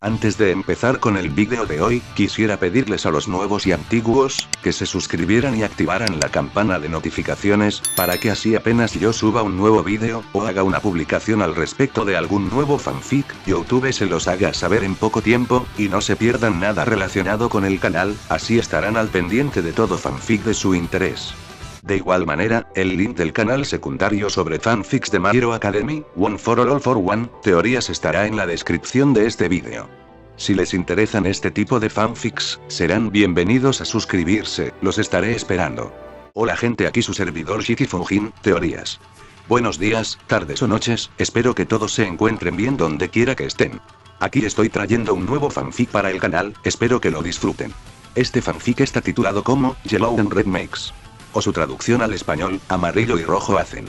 Antes de empezar con el vídeo de hoy, quisiera pedirles a los nuevos y antiguos, que se suscribieran y activaran la campana de notificaciones, para que así apenas yo suba un nuevo vídeo, o haga una publicación al respecto de algún nuevo fanfic, YouTube se los haga saber en poco tiempo, y no se pierdan nada relacionado con el canal, así estarán al pendiente de todo fanfic de su interés. De igual manera, el link del canal secundario sobre fanfics de My Hero Academy, One for All for One, teorías estará en la descripción de este vídeo. Si les interesan este tipo de fanfics, serán bienvenidos a suscribirse, los estaré esperando. Hola gente, aquí su servidor Shiki Fujin, teorías. Buenos días, tardes o noches, espero que todos se encuentren bien donde quiera que estén. Aquí estoy trayendo un nuevo fanfic para el canal, espero que lo disfruten. Este fanfic está titulado como Yellow and Red Makes, o su traducción al español, amarillo y rojo hacen.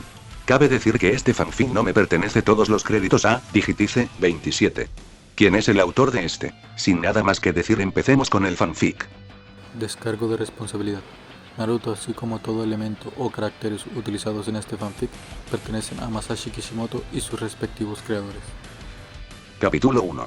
Cabe decir que este fanfic no me pertenece, todos los créditos a Digitice 27. ¿Quién es el autor de este? Sin nada más que decir, empecemos con el fanfic. Descargo de responsabilidad. Naruto, así como todo elemento o caracteres utilizados en este fanfic, pertenecen a Masashi Kishimoto y sus respectivos creadores. Capítulo 1.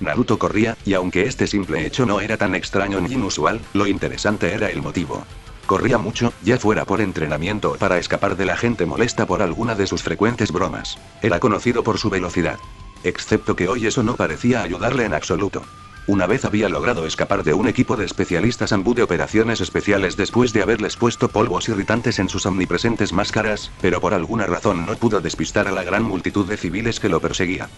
Naruto corría, y aunque este simple hecho no era tan extraño ni inusual, lo interesante era el motivo. Corría mucho, ya fuera por entrenamiento o para escapar de la gente molesta por alguna de sus frecuentes bromas. Era conocido por su velocidad. Excepto que hoy eso no parecía ayudarle en absoluto. Una vez había logrado escapar de un equipo de especialistas ambú de operaciones especiales después de haberles puesto polvos irritantes en sus omnipresentes máscaras, pero por alguna razón no pudo despistar a la gran multitud de civiles que lo perseguía.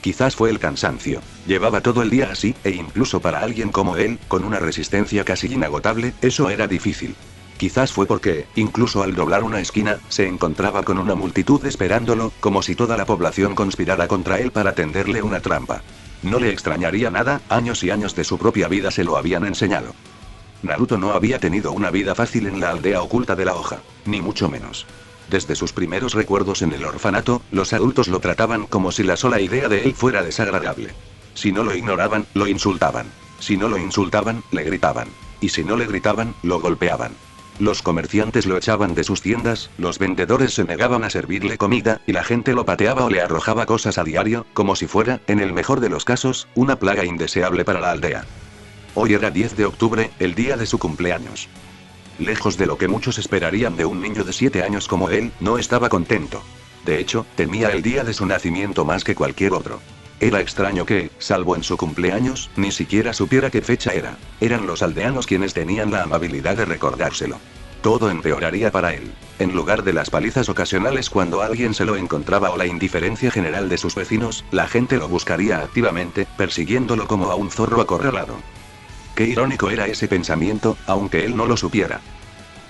Quizás fue el cansancio. Llevaba todo el día así, e incluso para alguien como él, con una resistencia casi inagotable, eso era difícil. Quizás fue porque, incluso al doblar una esquina, se encontraba con una multitud esperándolo, como si toda la población conspirara contra él para tenderle una trampa. No le extrañaría nada, años y años de su propia vida se lo habían enseñado. Naruto no había tenido una vida fácil en la aldea oculta de la hoja, ni mucho menos. Desde sus primeros recuerdos en el orfanato, los adultos lo trataban como si la sola idea de él fuera desagradable. Si no lo ignoraban, lo insultaban. Si no lo insultaban, le gritaban. Y si no le gritaban, lo golpeaban. Los comerciantes lo echaban de sus tiendas, los vendedores se negaban a servirle comida, y la gente lo pateaba o le arrojaba cosas a diario, como si fuera, en el mejor de los casos, una plaga indeseable para la aldea. Hoy era 10 de octubre, el día de su cumpleaños. Lejos de lo que muchos esperarían de un niño de 7 años como él, no estaba contento. De hecho, temía el día de su nacimiento más que cualquier otro. Era extraño que, salvo en su cumpleaños, ni siquiera supiera qué fecha era. Eran los aldeanos quienes tenían la amabilidad de recordárselo. Todo empeoraría para él. En lugar de las palizas ocasionales cuando alguien se lo encontraba o la indiferencia general de sus vecinos, la gente lo buscaría activamente, persiguiéndolo como a un zorro acorralado. Qué irónico era ese pensamiento, aunque él no lo supiera.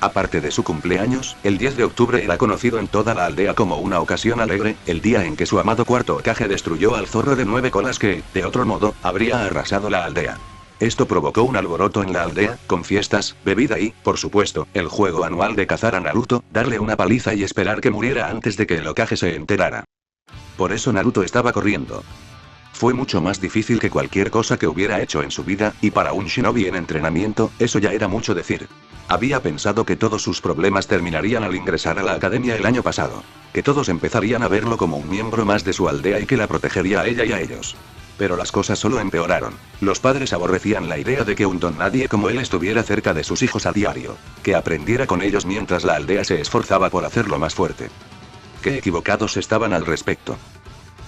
Aparte de su cumpleaños, el 10 de octubre era conocido en toda la aldea como una ocasión alegre, el día en que su amado cuarto Hokage destruyó al zorro de 9 colas que, de otro modo, habría arrasado la aldea. Esto provocó un alboroto en la aldea, con fiestas, bebida y, por supuesto, el juego anual de cazar a Naruto, darle una paliza y esperar que muriera antes de que el Hokage se enterara. Por eso Naruto estaba corriendo. Fue mucho más difícil que cualquier cosa que hubiera hecho en su vida, y para un shinobi en entrenamiento, eso ya era mucho decir. Había pensado que todos sus problemas terminarían al ingresar a la academia el año pasado. Que todos empezarían a verlo como un miembro más de su aldea y que la protegería a ella y a ellos. Pero las cosas solo empeoraron. Los padres aborrecían la idea de que un don nadie como él estuviera cerca de sus hijos a diario. Que aprendiera con ellos mientras la aldea se esforzaba por hacerlo más fuerte. Qué equivocados estaban al respecto.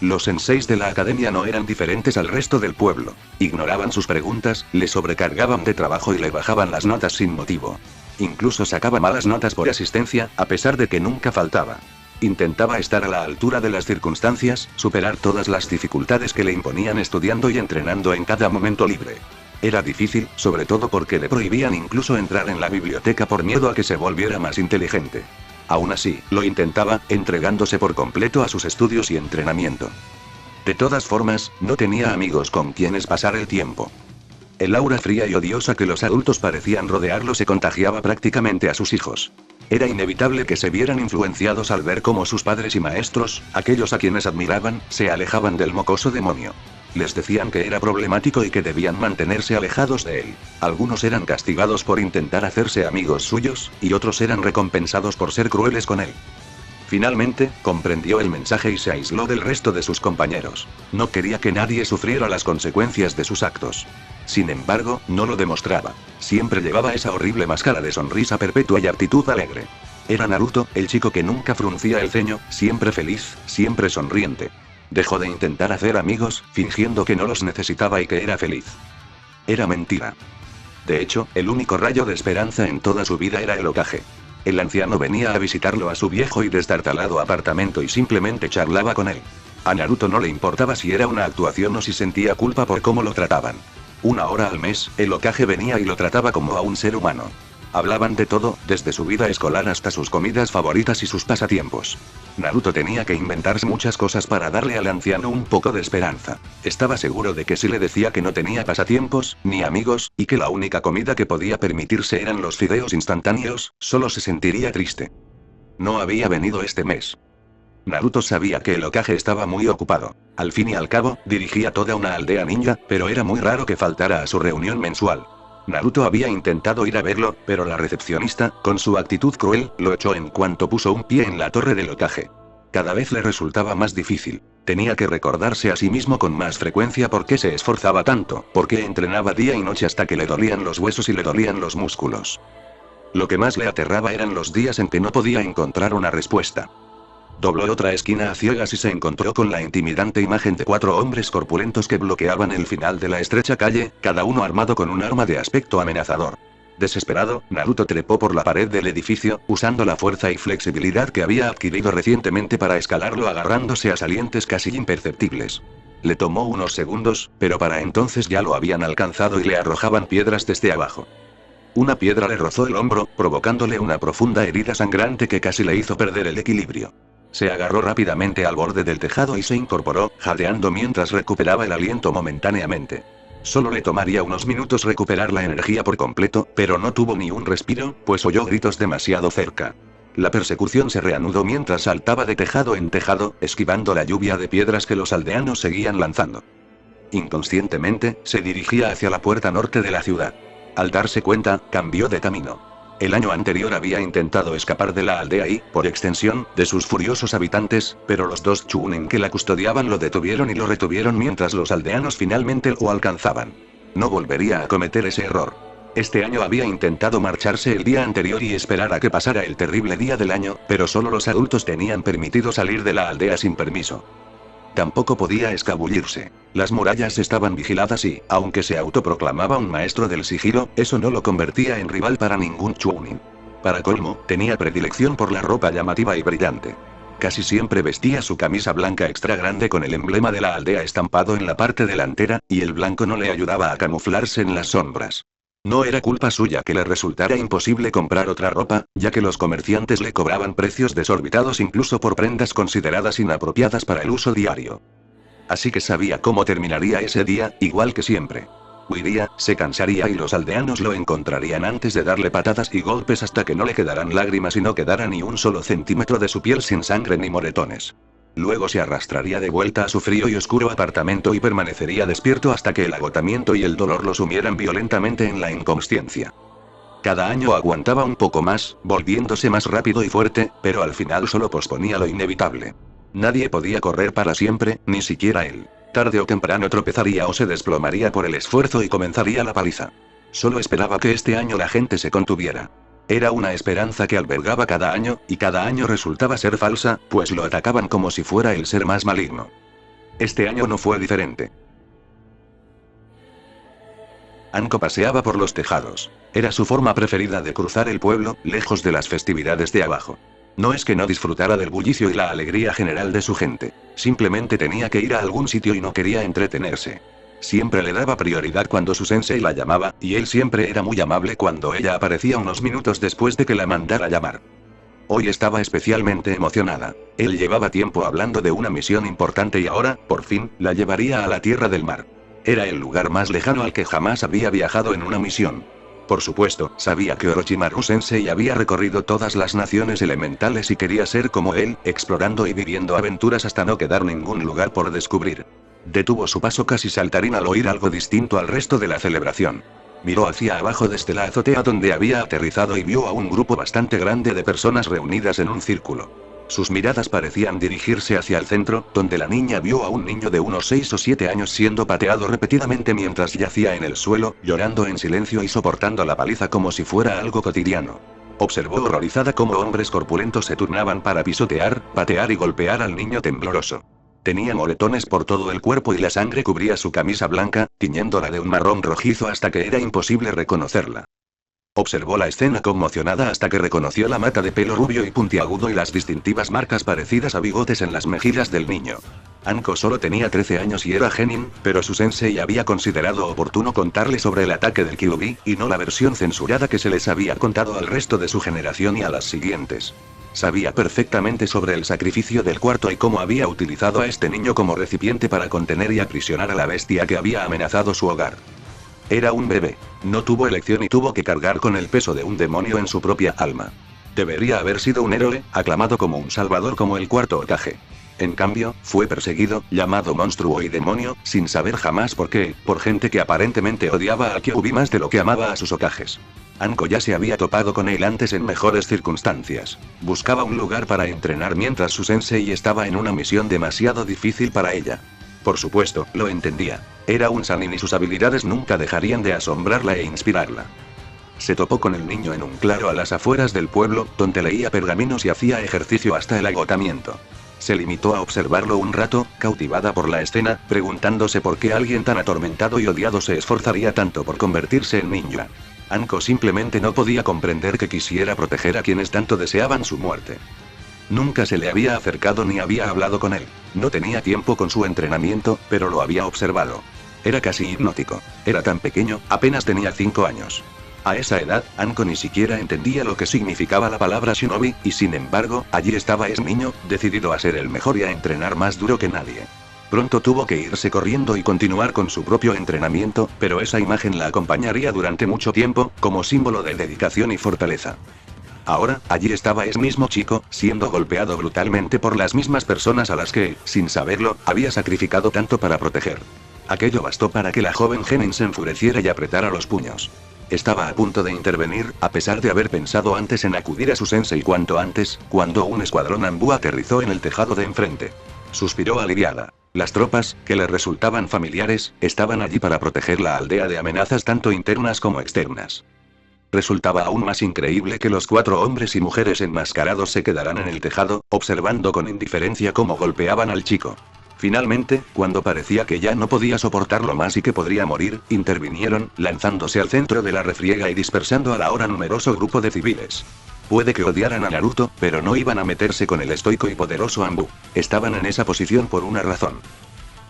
Los senseis de la academia no eran diferentes al resto del pueblo. Ignoraban sus preguntas, le sobrecargaban de trabajo y le bajaban las notas sin motivo. Incluso sacaba malas notas por asistencia, a pesar de que nunca faltaba. Intentaba estar a la altura de las circunstancias, superar todas las dificultades que le imponían estudiando y entrenando en cada momento libre. Era difícil, sobre todo porque le prohibían incluso entrar en la biblioteca por miedo a que se volviera más inteligente. Aún así, lo intentaba, entregándose por completo a sus estudios y entrenamiento. De todas formas, no tenía amigos con quienes pasar el tiempo. El aura fría y odiosa que los adultos parecían rodearlo se contagiaba prácticamente a sus hijos. Era inevitable que se vieran influenciados al ver cómo sus padres y maestros, aquellos a quienes admiraban, se alejaban del mocoso demonio. Les decían que era problemático y que debían mantenerse alejados de él. Algunos eran castigados por intentar hacerse amigos suyos, y otros eran recompensados por ser crueles con él. Finalmente, comprendió el mensaje y se aisló del resto de sus compañeros. No quería que nadie sufriera las consecuencias de sus actos. Sin embargo, no lo demostraba. Siempre llevaba esa horrible máscara de sonrisa perpetua y actitud alegre. Era Naruto, el chico que nunca fruncía el ceño, siempre feliz, siempre sonriente. Dejó de intentar hacer amigos, fingiendo que no los necesitaba y que era feliz. Era mentira. De hecho, el único rayo de esperanza en toda su vida era el Hokage. El anciano venía a visitarlo a su viejo y destartalado apartamento y simplemente charlaba con él. A Naruto no le importaba si era una actuación o si sentía culpa por cómo lo trataban. 1 hora al mes, el Hokage venía y lo trataba como a un ser humano. Hablaban de todo, desde su vida escolar hasta sus comidas favoritas y sus pasatiempos. Naruto tenía que inventarse muchas cosas para darle al anciano un poco de esperanza. Estaba seguro de que si le decía que no tenía pasatiempos, ni amigos, y que la única comida que podía permitirse eran los fideos instantáneos, solo se sentiría triste. No había venido este mes. Naruto sabía que el Hokage estaba muy ocupado. Al fin y al cabo, dirigía toda una aldea ninja, pero era muy raro que faltara a su reunión mensual. Naruto había intentado ir a verlo, pero la recepcionista, con su actitud cruel, lo echó en cuanto puso un pie en la torre del Hokage. Cada vez le resultaba más difícil. Tenía que recordarse a sí mismo con más frecuencia por qué se esforzaba tanto, por qué entrenaba día y noche hasta que le dolían los huesos y le dolían los músculos. Lo que más le aterraba eran los días en que no podía encontrar una respuesta. Dobló otra esquina a ciegas y se encontró con la intimidante imagen de 4 hombres corpulentos que bloqueaban el final de la estrecha calle, cada uno armado con un arma de aspecto amenazador. Desesperado, Naruto trepó por la pared del edificio, usando la fuerza y flexibilidad que había adquirido recientemente para escalarlo agarrándose a salientes casi imperceptibles. Le tomó unos segundos, pero para entonces ya lo habían alcanzado y le arrojaban piedras desde abajo. Una piedra le rozó el hombro, provocándole una profunda herida sangrante que casi le hizo perder el equilibrio. Se agarró rápidamente al borde del tejado y se incorporó, jadeando mientras recuperaba el aliento momentáneamente. Solo le tomaría unos minutos recuperar la energía por completo, pero no tuvo ni un respiro, pues oyó gritos demasiado cerca. La persecución se reanudó mientras saltaba de tejado en tejado, esquivando la lluvia de piedras que los aldeanos seguían lanzando. Inconscientemente, se dirigía hacia la puerta norte de la ciudad. Al darse cuenta, cambió de camino. El año anterior había intentado escapar de la aldea y, por extensión, de sus furiosos habitantes, pero los 2 Chunin que la custodiaban lo detuvieron y lo retuvieron mientras los aldeanos finalmente lo alcanzaban. No volvería a cometer ese error. Este año había intentado marcharse el día anterior y esperar a que pasara el terrible día del año, pero solo los adultos tenían permitido salir de la aldea sin permiso. Tampoco podía escabullirse. Las murallas estaban vigiladas y, aunque se autoproclamaba un maestro del sigilo, eso no lo convertía en rival para ningún Chunin. Para colmo, tenía predilección por la ropa llamativa y brillante. Casi siempre vestía su camisa blanca extra grande con el emblema de la aldea estampado en la parte delantera, y el blanco no le ayudaba a camuflarse en las sombras. No era culpa suya que le resultara imposible comprar otra ropa, ya que los comerciantes le cobraban precios desorbitados incluso por prendas consideradas inapropiadas para el uso diario. Así que sabía cómo terminaría ese día, igual que siempre. Huiría, se cansaría y los aldeanos lo encontrarían antes de darle patadas y golpes hasta que no le quedaran lágrimas y no quedara ni un solo centímetro de su piel sin sangre ni moretones. Luego se arrastraría de vuelta a su frío y oscuro apartamento y permanecería despierto hasta que el agotamiento y el dolor lo sumieran violentamente en la inconsciencia. Cada año aguantaba un poco más, volviéndose más rápido y fuerte, pero al final solo posponía lo inevitable. Nadie podía correr para siempre, ni siquiera él. Tarde o temprano tropezaría o se desplomaría por el esfuerzo y comenzaría la paliza. Solo esperaba que este año la gente se contuviera. Era una esperanza que albergaba cada año, y cada año resultaba ser falsa, pues lo atacaban como si fuera el ser más maligno. Este año no fue diferente. Anko paseaba por los tejados. Era su forma preferida de cruzar el pueblo, lejos de las festividades de abajo. No es que no disfrutara del bullicio y la alegría general de su gente. Simplemente tenía que ir a algún sitio y no quería entretenerse. Siempre le daba prioridad cuando su sensei la llamaba, y él siempre era muy amable cuando ella aparecía unos minutos después de que la mandara llamar. Hoy estaba especialmente emocionada. Él llevaba tiempo hablando de una misión importante y ahora, por fin, la llevaría a la Tierra del Mar. Era el lugar más lejano al que jamás había viajado en una misión. Por supuesto, sabía que Orochimaru Sensei había recorrido todas las naciones elementales y quería ser como él, explorando y viviendo aventuras hasta no quedar ningún lugar por descubrir. Detuvo su paso casi saltarín al oír algo distinto al resto de la celebración. Miró hacia abajo desde la azotea donde había aterrizado y vio a un grupo bastante grande de personas reunidas en un círculo. Sus miradas parecían dirigirse hacia el centro, donde la niña vio a un niño de unos 6 o 7 años siendo pateado repetidamente mientras yacía en el suelo, llorando en silencio y soportando la paliza como si fuera algo cotidiano. Observó horrorizada cómo hombres corpulentos se turnaban para pisotear, patear y golpear al niño tembloroso. Tenía moretones por todo el cuerpo y la sangre cubría su camisa blanca, tiñéndola de un marrón rojizo hasta que era imposible reconocerla. Observó la escena conmocionada hasta que reconoció la mata de pelo rubio y puntiagudo y las distintivas marcas parecidas a bigotes en las mejillas del niño. Anko solo tenía 13 años y era genin, pero su sensei había considerado oportuno contarle sobre el ataque del Kyuubi, y no la versión censurada que se les había contado al resto de su generación y a las siguientes. Sabía perfectamente sobre el sacrificio del cuarto y cómo había utilizado a este niño como recipiente para contener y aprisionar a la bestia que había amenazado su hogar. Era un bebé. No tuvo elección y tuvo que cargar con el peso de un demonio en su propia alma. Debería haber sido un héroe, aclamado como un salvador como el cuarto Hokage. En cambio, fue perseguido, llamado monstruo y demonio, sin saber jamás por qué, por gente que aparentemente odiaba a Kyuubi más de lo que amaba a sus Hokages. Anko ya se había topado con él antes en mejores circunstancias. Buscaba un lugar para entrenar mientras su sensei estaba en una misión demasiado difícil para ella. Por supuesto, lo entendía. Era un Sannin y sus habilidades nunca dejarían de asombrarla e inspirarla. Se topó con el niño en un claro a las afueras del pueblo, donde leía pergaminos y hacía ejercicio hasta el agotamiento. Se limitó a observarlo un rato, cautivada por la escena, preguntándose por qué alguien tan atormentado y odiado se esforzaría tanto por convertirse en ninja. Anko simplemente no podía comprender que quisiera proteger a quienes tanto deseaban su muerte. Nunca se le había acercado ni había hablado con él. No tenía tiempo con su entrenamiento, pero lo había observado. Era casi hipnótico. Era tan pequeño, apenas tenía 5 años. A esa edad, Anko ni siquiera entendía lo que significaba la palabra shinobi, y sin embargo, allí estaba ese niño, decidido a ser el mejor y a entrenar más duro que nadie. Pronto tuvo que irse corriendo y continuar con su propio entrenamiento, pero esa imagen la acompañaría durante mucho tiempo, como símbolo de dedicación y fortaleza. Ahora, allí estaba ese mismo chico, siendo golpeado brutalmente por las mismas personas a las que, sin saberlo, había sacrificado tanto para proteger. Aquello bastó para que la joven genin se enfureciera y apretara los puños. Estaba a punto de intervenir, a pesar de haber pensado antes en acudir a su sensei cuanto antes, cuando un escuadrón Anbu aterrizó en el tejado de enfrente. Suspiró aliviada. Las tropas, que le resultaban familiares, estaban allí para proteger la aldea de amenazas tanto internas como externas. Resultaba aún más increíble que los 4 hombres y mujeres enmascarados se quedaran en el tejado, observando con indiferencia cómo golpeaban al chico. Finalmente, cuando parecía que ya no podía soportarlo más y que podría morir, intervinieron, lanzándose al centro de la refriega y dispersando al ahora numeroso grupo de civiles. Puede que odiaran a Naruto, pero no iban a meterse con el estoico y poderoso Anbu. Estaban en esa posición por una razón.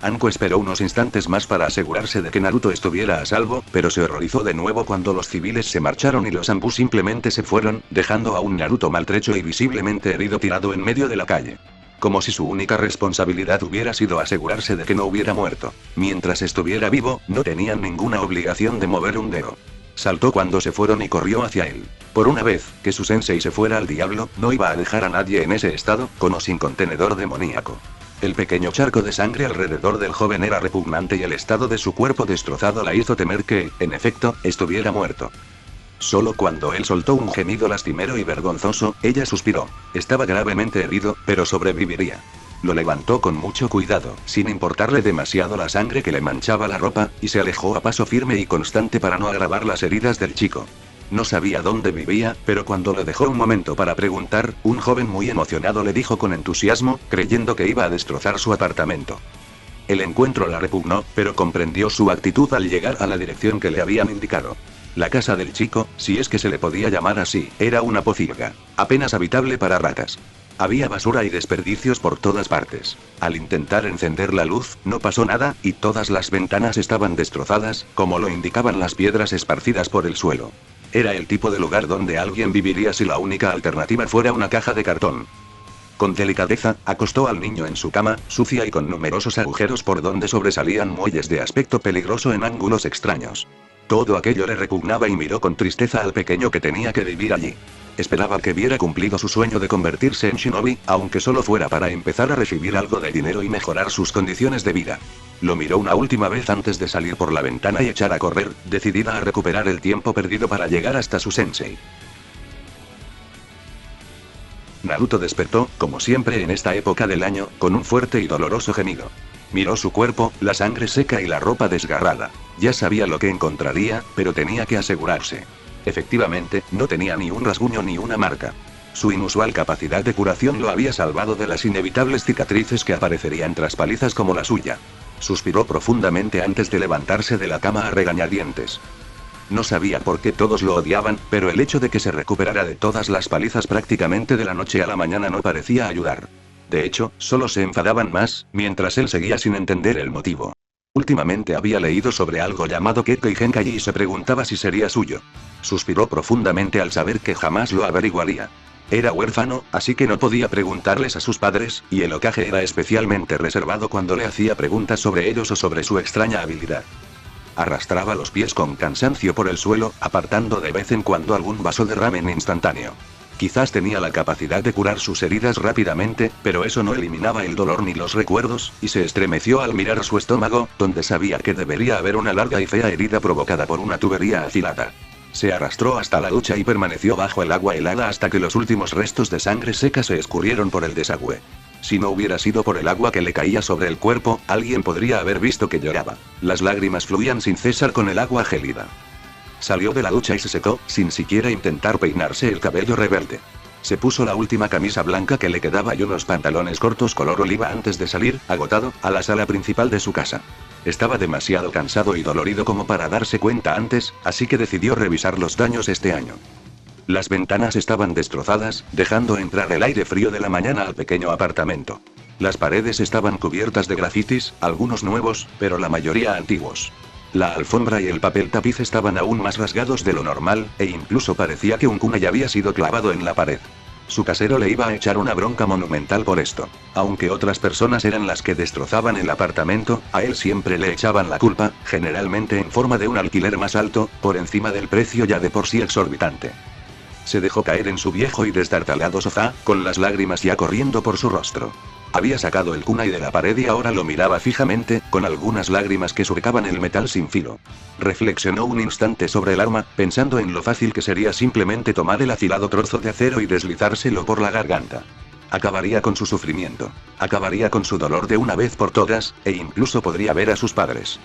Anko esperó unos instantes más para asegurarse de que Naruto estuviera a salvo, pero se horrorizó de nuevo cuando los civiles se marcharon y los Anbu simplemente se fueron, dejando a un Naruto maltrecho y visiblemente herido tirado en medio de la calle. Como si su única responsabilidad hubiera sido asegurarse de que no hubiera muerto. Mientras estuviera vivo, no tenían ninguna obligación de mover un dedo. Saltó cuando se fueron y corrió hacia él. Por una vez, que su sensei se fuera al diablo, no iba a dejar a nadie en ese estado, con o sin contenedor demoníaco. El pequeño charco de sangre alrededor del joven era repugnante y el estado de su cuerpo destrozado la hizo temer que, en efecto, estuviera muerto. Solo cuando él soltó un gemido lastimero y vergonzoso, ella suspiró. Estaba gravemente herido, pero sobreviviría. Lo levantó con mucho cuidado, sin importarle demasiado la sangre que le manchaba la ropa, y se alejó a paso firme y constante para no agravar las heridas del chico. No sabía dónde vivía, pero cuando le dejó un momento para preguntar, un joven muy emocionado le dijo con entusiasmo, creyendo que iba a destrozar su apartamento. El encuentro la repugnó, pero comprendió su actitud al llegar a la dirección que le habían indicado. La casa del chico, si es que se le podía llamar así, era una pocilga, apenas habitable para ratas. Había basura y desperdicios por todas partes. Al intentar encender la luz, no pasó nada, y todas las ventanas estaban destrozadas, como lo indicaban las piedras esparcidas por el suelo. Era el tipo de lugar donde alguien viviría si la única alternativa fuera una caja de cartón. Con delicadeza, acostó al niño en su cama, sucia y con numerosos agujeros por donde sobresalían muelles de aspecto peligroso en ángulos extraños. Todo aquello le repugnaba y miró con tristeza al pequeño que tenía que vivir allí. Esperaba que viera cumplido su sueño de convertirse en shinobi, aunque solo fuera para empezar a recibir algo de dinero y mejorar sus condiciones de vida. Lo miró una última vez antes de salir por la ventana y echar a correr, decidida a recuperar el tiempo perdido para llegar hasta su sensei. Naruto despertó, como siempre en esta época del año, con un fuerte y doloroso gemido. Miró su cuerpo, la sangre seca y la ropa desgarrada. Ya sabía lo que encontraría, pero tenía que asegurarse. Efectivamente, no tenía ni un rasguño ni una marca. Su inusual capacidad de curación lo había salvado de las inevitables cicatrices que aparecerían tras palizas como la suya. Suspiró profundamente antes de levantarse de la cama a regañadientes. No sabía por qué todos lo odiaban, pero el hecho de que se recuperara de todas las palizas prácticamente de la noche a la mañana no parecía ayudar. De hecho, solo se enfadaban más, mientras él seguía sin entender el motivo. Últimamente había leído sobre algo llamado Kekkei Genkai y se preguntaba si sería suyo. Suspiró profundamente al saber que jamás lo averiguaría. Era huérfano, así que no podía preguntarles a sus padres, y el Hokage era especialmente reservado cuando le hacía preguntas sobre ellos o sobre su extraña habilidad. Arrastraba los pies con cansancio por el suelo, apartando de vez en cuando algún vaso de ramen instantáneo. Quizás tenía la capacidad de curar sus heridas rápidamente, pero eso no eliminaba el dolor ni los recuerdos, y se estremeció al mirar su estómago, donde sabía que debería haber una larga y fea herida provocada por una tubería afilada. Se arrastró hasta la ducha y permaneció bajo el agua helada hasta que los últimos restos de sangre seca se escurrieron por el desagüe. Si no hubiera sido por el agua que le caía sobre el cuerpo, alguien podría haber visto que lloraba. Las lágrimas fluían sin cesar con el agua gélida. Salió de la ducha y se secó, sin siquiera intentar peinarse el cabello rebelde. Se puso la última camisa blanca que le quedaba y unos pantalones cortos color oliva antes de salir, agotado, a la sala principal de su casa. Estaba demasiado cansado y dolorido como para darse cuenta antes, así que decidió revisar los daños este año. Las ventanas estaban destrozadas, dejando entrar el aire frío de la mañana al pequeño apartamento. Las paredes estaban cubiertas de grafitis, algunos nuevos, pero la mayoría antiguos. La alfombra y el papel tapiz estaban aún más rasgados de lo normal, e incluso parecía que un kunai había sido clavado en la pared. Su casero le iba a echar una bronca monumental por esto. Aunque otras personas eran las que destrozaban el apartamento, a él siempre le echaban la culpa, generalmente en forma de un alquiler más alto, por encima del precio ya de por sí exorbitante. Se dejó caer en su viejo y destartalado sofá, con las lágrimas ya corriendo por su rostro. Había sacado el kunai de la pared y ahora lo miraba fijamente, con algunas lágrimas que surcaban el metal sin filo. Reflexionó un instante sobre el arma, pensando en lo fácil que sería simplemente tomar el afilado trozo de acero y deslizárselo por la garganta. Acabaría con su sufrimiento. Acabaría con su dolor de una vez por todas, e incluso podría ver a sus padres.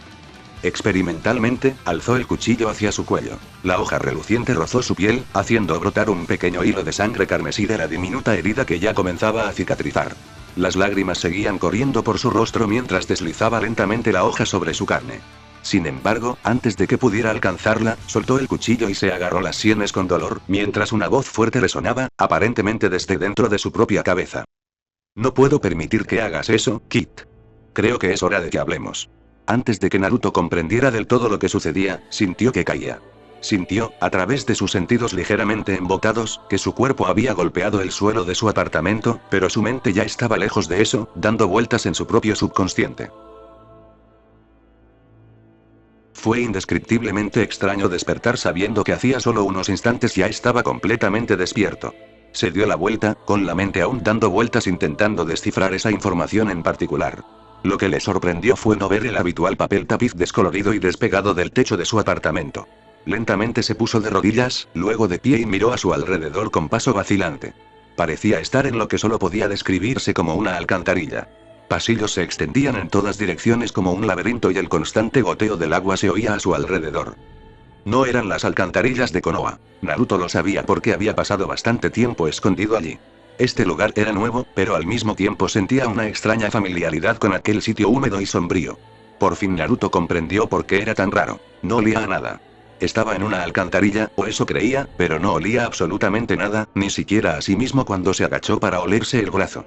Experimentalmente, alzó el cuchillo hacia su cuello. La hoja reluciente rozó su piel, haciendo brotar un pequeño hilo de sangre carmesí de la diminuta herida que ya comenzaba a cicatrizar. Las lágrimas seguían corriendo por su rostro mientras deslizaba lentamente la hoja sobre su carne. Sin embargo, antes de que pudiera alcanzarla, soltó el cuchillo y se agarró las sienes con dolor, mientras una voz fuerte resonaba, aparentemente desde dentro de su propia cabeza. No puedo permitir que hagas eso, Kit. Creo que es hora de que hablemos. Antes de que Naruto comprendiera del todo lo que sucedía, sintió que caía. Sintió, a través de sus sentidos ligeramente embotados, que su cuerpo había golpeado el suelo de su apartamento, pero su mente ya estaba lejos de eso, dando vueltas en su propio subconsciente. Fue indescriptiblemente extraño despertar sabiendo que hacía solo unos instantes ya estaba completamente despierto. Se dio la vuelta, con la mente aún dando vueltas intentando descifrar esa información en particular. Lo que le sorprendió fue no ver el habitual papel tapiz descolorido y despegado del techo de su apartamento. Lentamente se puso de rodillas, luego de pie y miró a su alrededor con paso vacilante. Parecía estar en lo que solo podía describirse como una alcantarilla. Pasillos se extendían en todas direcciones como un laberinto y el constante goteo del agua se oía a su alrededor. No eran las alcantarillas de Konoha. Naruto lo sabía porque había pasado bastante tiempo escondido allí. Este lugar era nuevo, pero al mismo tiempo sentía una extraña familiaridad con aquel sitio húmedo y sombrío. Por fin Naruto comprendió por qué era tan raro. No olía a nada. Estaba en una alcantarilla, o eso creía, pero no olía absolutamente nada, ni siquiera a sí mismo cuando se agachó para olerse el brazo.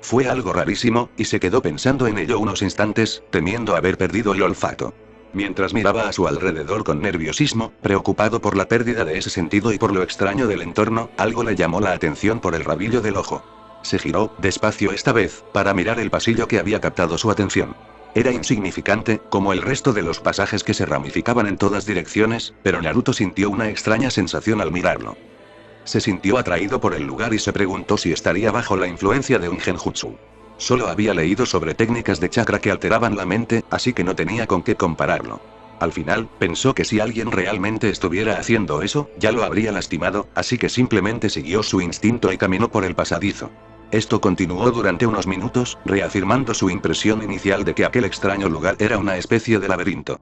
Fue algo rarísimo, y se quedó pensando en ello unos instantes, temiendo haber perdido el olfato. Mientras miraba a su alrededor con nerviosismo, preocupado por la pérdida de ese sentido y por lo extraño del entorno, algo le llamó la atención por el rabillo del ojo. Se giró, despacio esta vez, para mirar el pasillo que había captado su atención. Era insignificante, como el resto de los pasajes que se ramificaban en todas direcciones, pero Naruto sintió una extraña sensación al mirarlo. Se sintió atraído por el lugar y se preguntó si estaría bajo la influencia de un genjutsu. Solo había leído sobre técnicas de chakra que alteraban la mente, así que no tenía con qué compararlo. Al final, pensó que si alguien realmente estuviera haciendo eso, ya lo habría lastimado, así que simplemente siguió su instinto y caminó por el pasadizo. Esto continuó durante unos minutos, reafirmando su impresión inicial de que aquel extraño lugar era una especie de laberinto.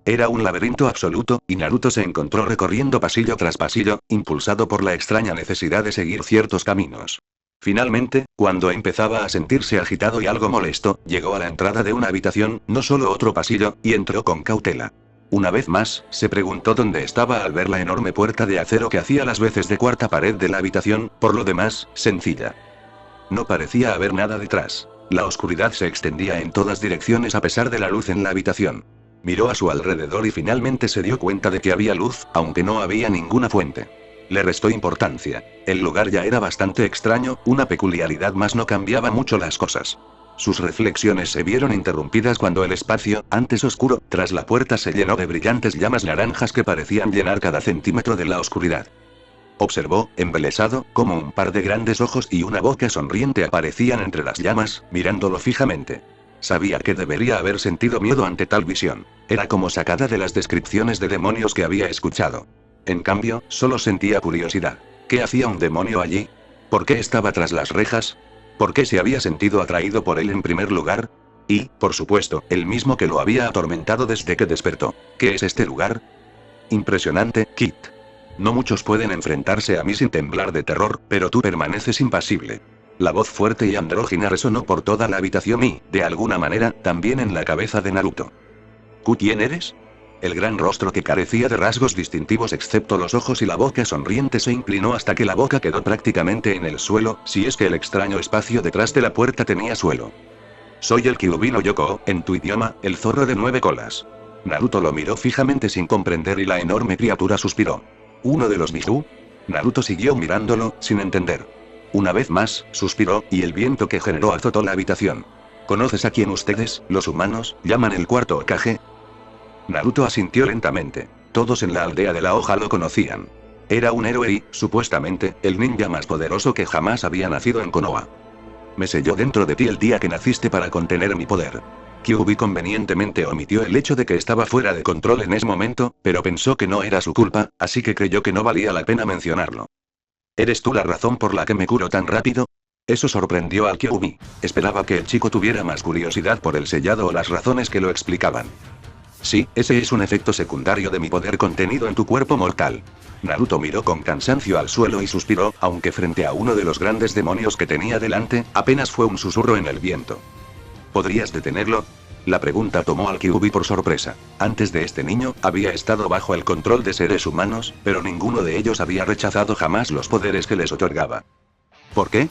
Era un laberinto absoluto, y Naruto se encontró recorriendo pasillo tras pasillo, impulsado por la extraña necesidad de seguir ciertos caminos. Finalmente, cuando empezaba a sentirse agitado y algo molesto, llegó a la entrada de una habitación, no solo otro pasillo, y entró con cautela. Una vez más, se preguntó dónde estaba al ver la enorme puerta de acero que hacía las veces de cuarta pared de la habitación, por lo demás, sencilla. No parecía haber nada detrás. La oscuridad se extendía en todas direcciones a pesar de la luz en la habitación. Miró a su alrededor y finalmente se dio cuenta de que había luz, aunque no había ninguna fuente. Le restó importancia. El lugar ya era bastante extraño, una peculiaridad más no cambiaba mucho las cosas. Sus reflexiones se vieron interrumpidas cuando el espacio, antes oscuro, tras la puerta se llenó de brillantes llamas naranjas que parecían llenar cada centímetro de la oscuridad. Observó, embelesado, cómo un par de grandes ojos y una boca sonriente aparecían entre las llamas, mirándolo fijamente. Sabía que debería haber sentido miedo ante tal visión. Era como sacada de las descripciones de demonios que había escuchado. En cambio, solo sentía curiosidad. ¿Qué hacía un demonio allí? ¿Por qué estaba tras las rejas? ¿Por qué se había sentido atraído por él en primer lugar? Y, por supuesto, el mismo que lo había atormentado desde que despertó. ¿Qué es este lugar? Impresionante, Kit. No muchos pueden enfrentarse a mí sin temblar de terror, pero tú permaneces impasible. La voz fuerte y andrógina resonó por toda la habitación y, de alguna manera, también en la cabeza de Naruto. ¿Quién eres? El gran rostro que carecía de rasgos distintivos excepto los ojos y la boca sonriente se inclinó hasta que la boca quedó prácticamente en el suelo, si es que el extraño espacio detrás de la puerta tenía suelo. Soy el Kyuubi no Yoko, en tu idioma, el zorro de 9 colas. Naruto lo miró fijamente sin comprender y la enorme criatura suspiró. ¿Uno de los Biju? Naruto siguió mirándolo, sin entender. Una vez más, suspiró, y el viento que generó azotó la habitación. ¿Conoces a quien ustedes, los humanos, llaman el cuarto Hokage? Naruto asintió lentamente. Todos en la aldea de la hoja lo conocían. Era un héroe y, supuestamente, el ninja más poderoso que jamás había nacido en Konoha. Me selló dentro de ti el día que naciste para contener mi poder. Kyuubi convenientemente omitió el hecho de que estaba fuera de control en ese momento, pero pensó que no era su culpa, así que creyó que no valía la pena mencionarlo. ¿Eres tú la razón por la que me curo tan rápido? Eso sorprendió al Kyuubi. Esperaba que el chico tuviera más curiosidad por el sellado o las razones que lo explicaban. Sí, ese es un efecto secundario de mi poder contenido en tu cuerpo mortal. Naruto miró con cansancio al suelo y suspiró, aunque frente a uno de los grandes demonios que tenía delante, apenas fue un susurro en el viento. ¿Podrías detenerlo? La pregunta tomó al Kyuubi por sorpresa. Antes de este niño, había estado bajo el control de seres humanos, pero ninguno de ellos había rechazado jamás los poderes que les otorgaba. ¿Por qué?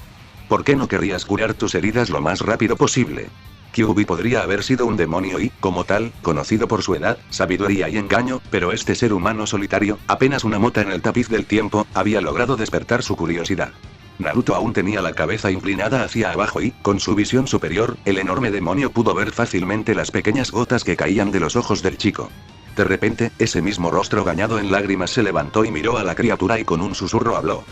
¿Por qué no querrías curar tus heridas lo más rápido posible? Kyuubi podría haber sido un demonio y, como tal, conocido por su edad, sabiduría y engaño, pero este ser humano solitario, apenas una mota en el tapiz del tiempo, había logrado despertar su curiosidad. Naruto aún tenía la cabeza inclinada hacia abajo y, con su visión superior, el enorme demonio pudo ver fácilmente las pequeñas gotas que caían de los ojos del chico. De repente, ese mismo rostro bañado en lágrimas se levantó y miró a la criatura y con un susurro habló.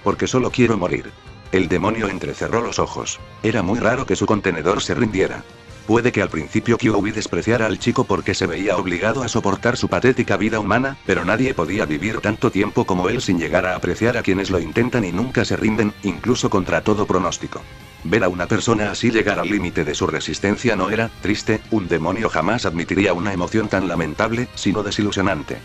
Porque solo quiero morir. El demonio entrecerró los ojos. Era muy raro que su contenedor se rindiera. Puede que al principio Kyuubi despreciara al chico porque se veía obligado a soportar su patética vida humana, pero nadie podía vivir tanto tiempo como él sin llegar a apreciar a quienes lo intentan y nunca se rinden, incluso contra todo pronóstico. Ver a una persona así llegar al límite de su resistencia no era triste, un demonio jamás admitiría una emoción tan lamentable, sino desilusionante.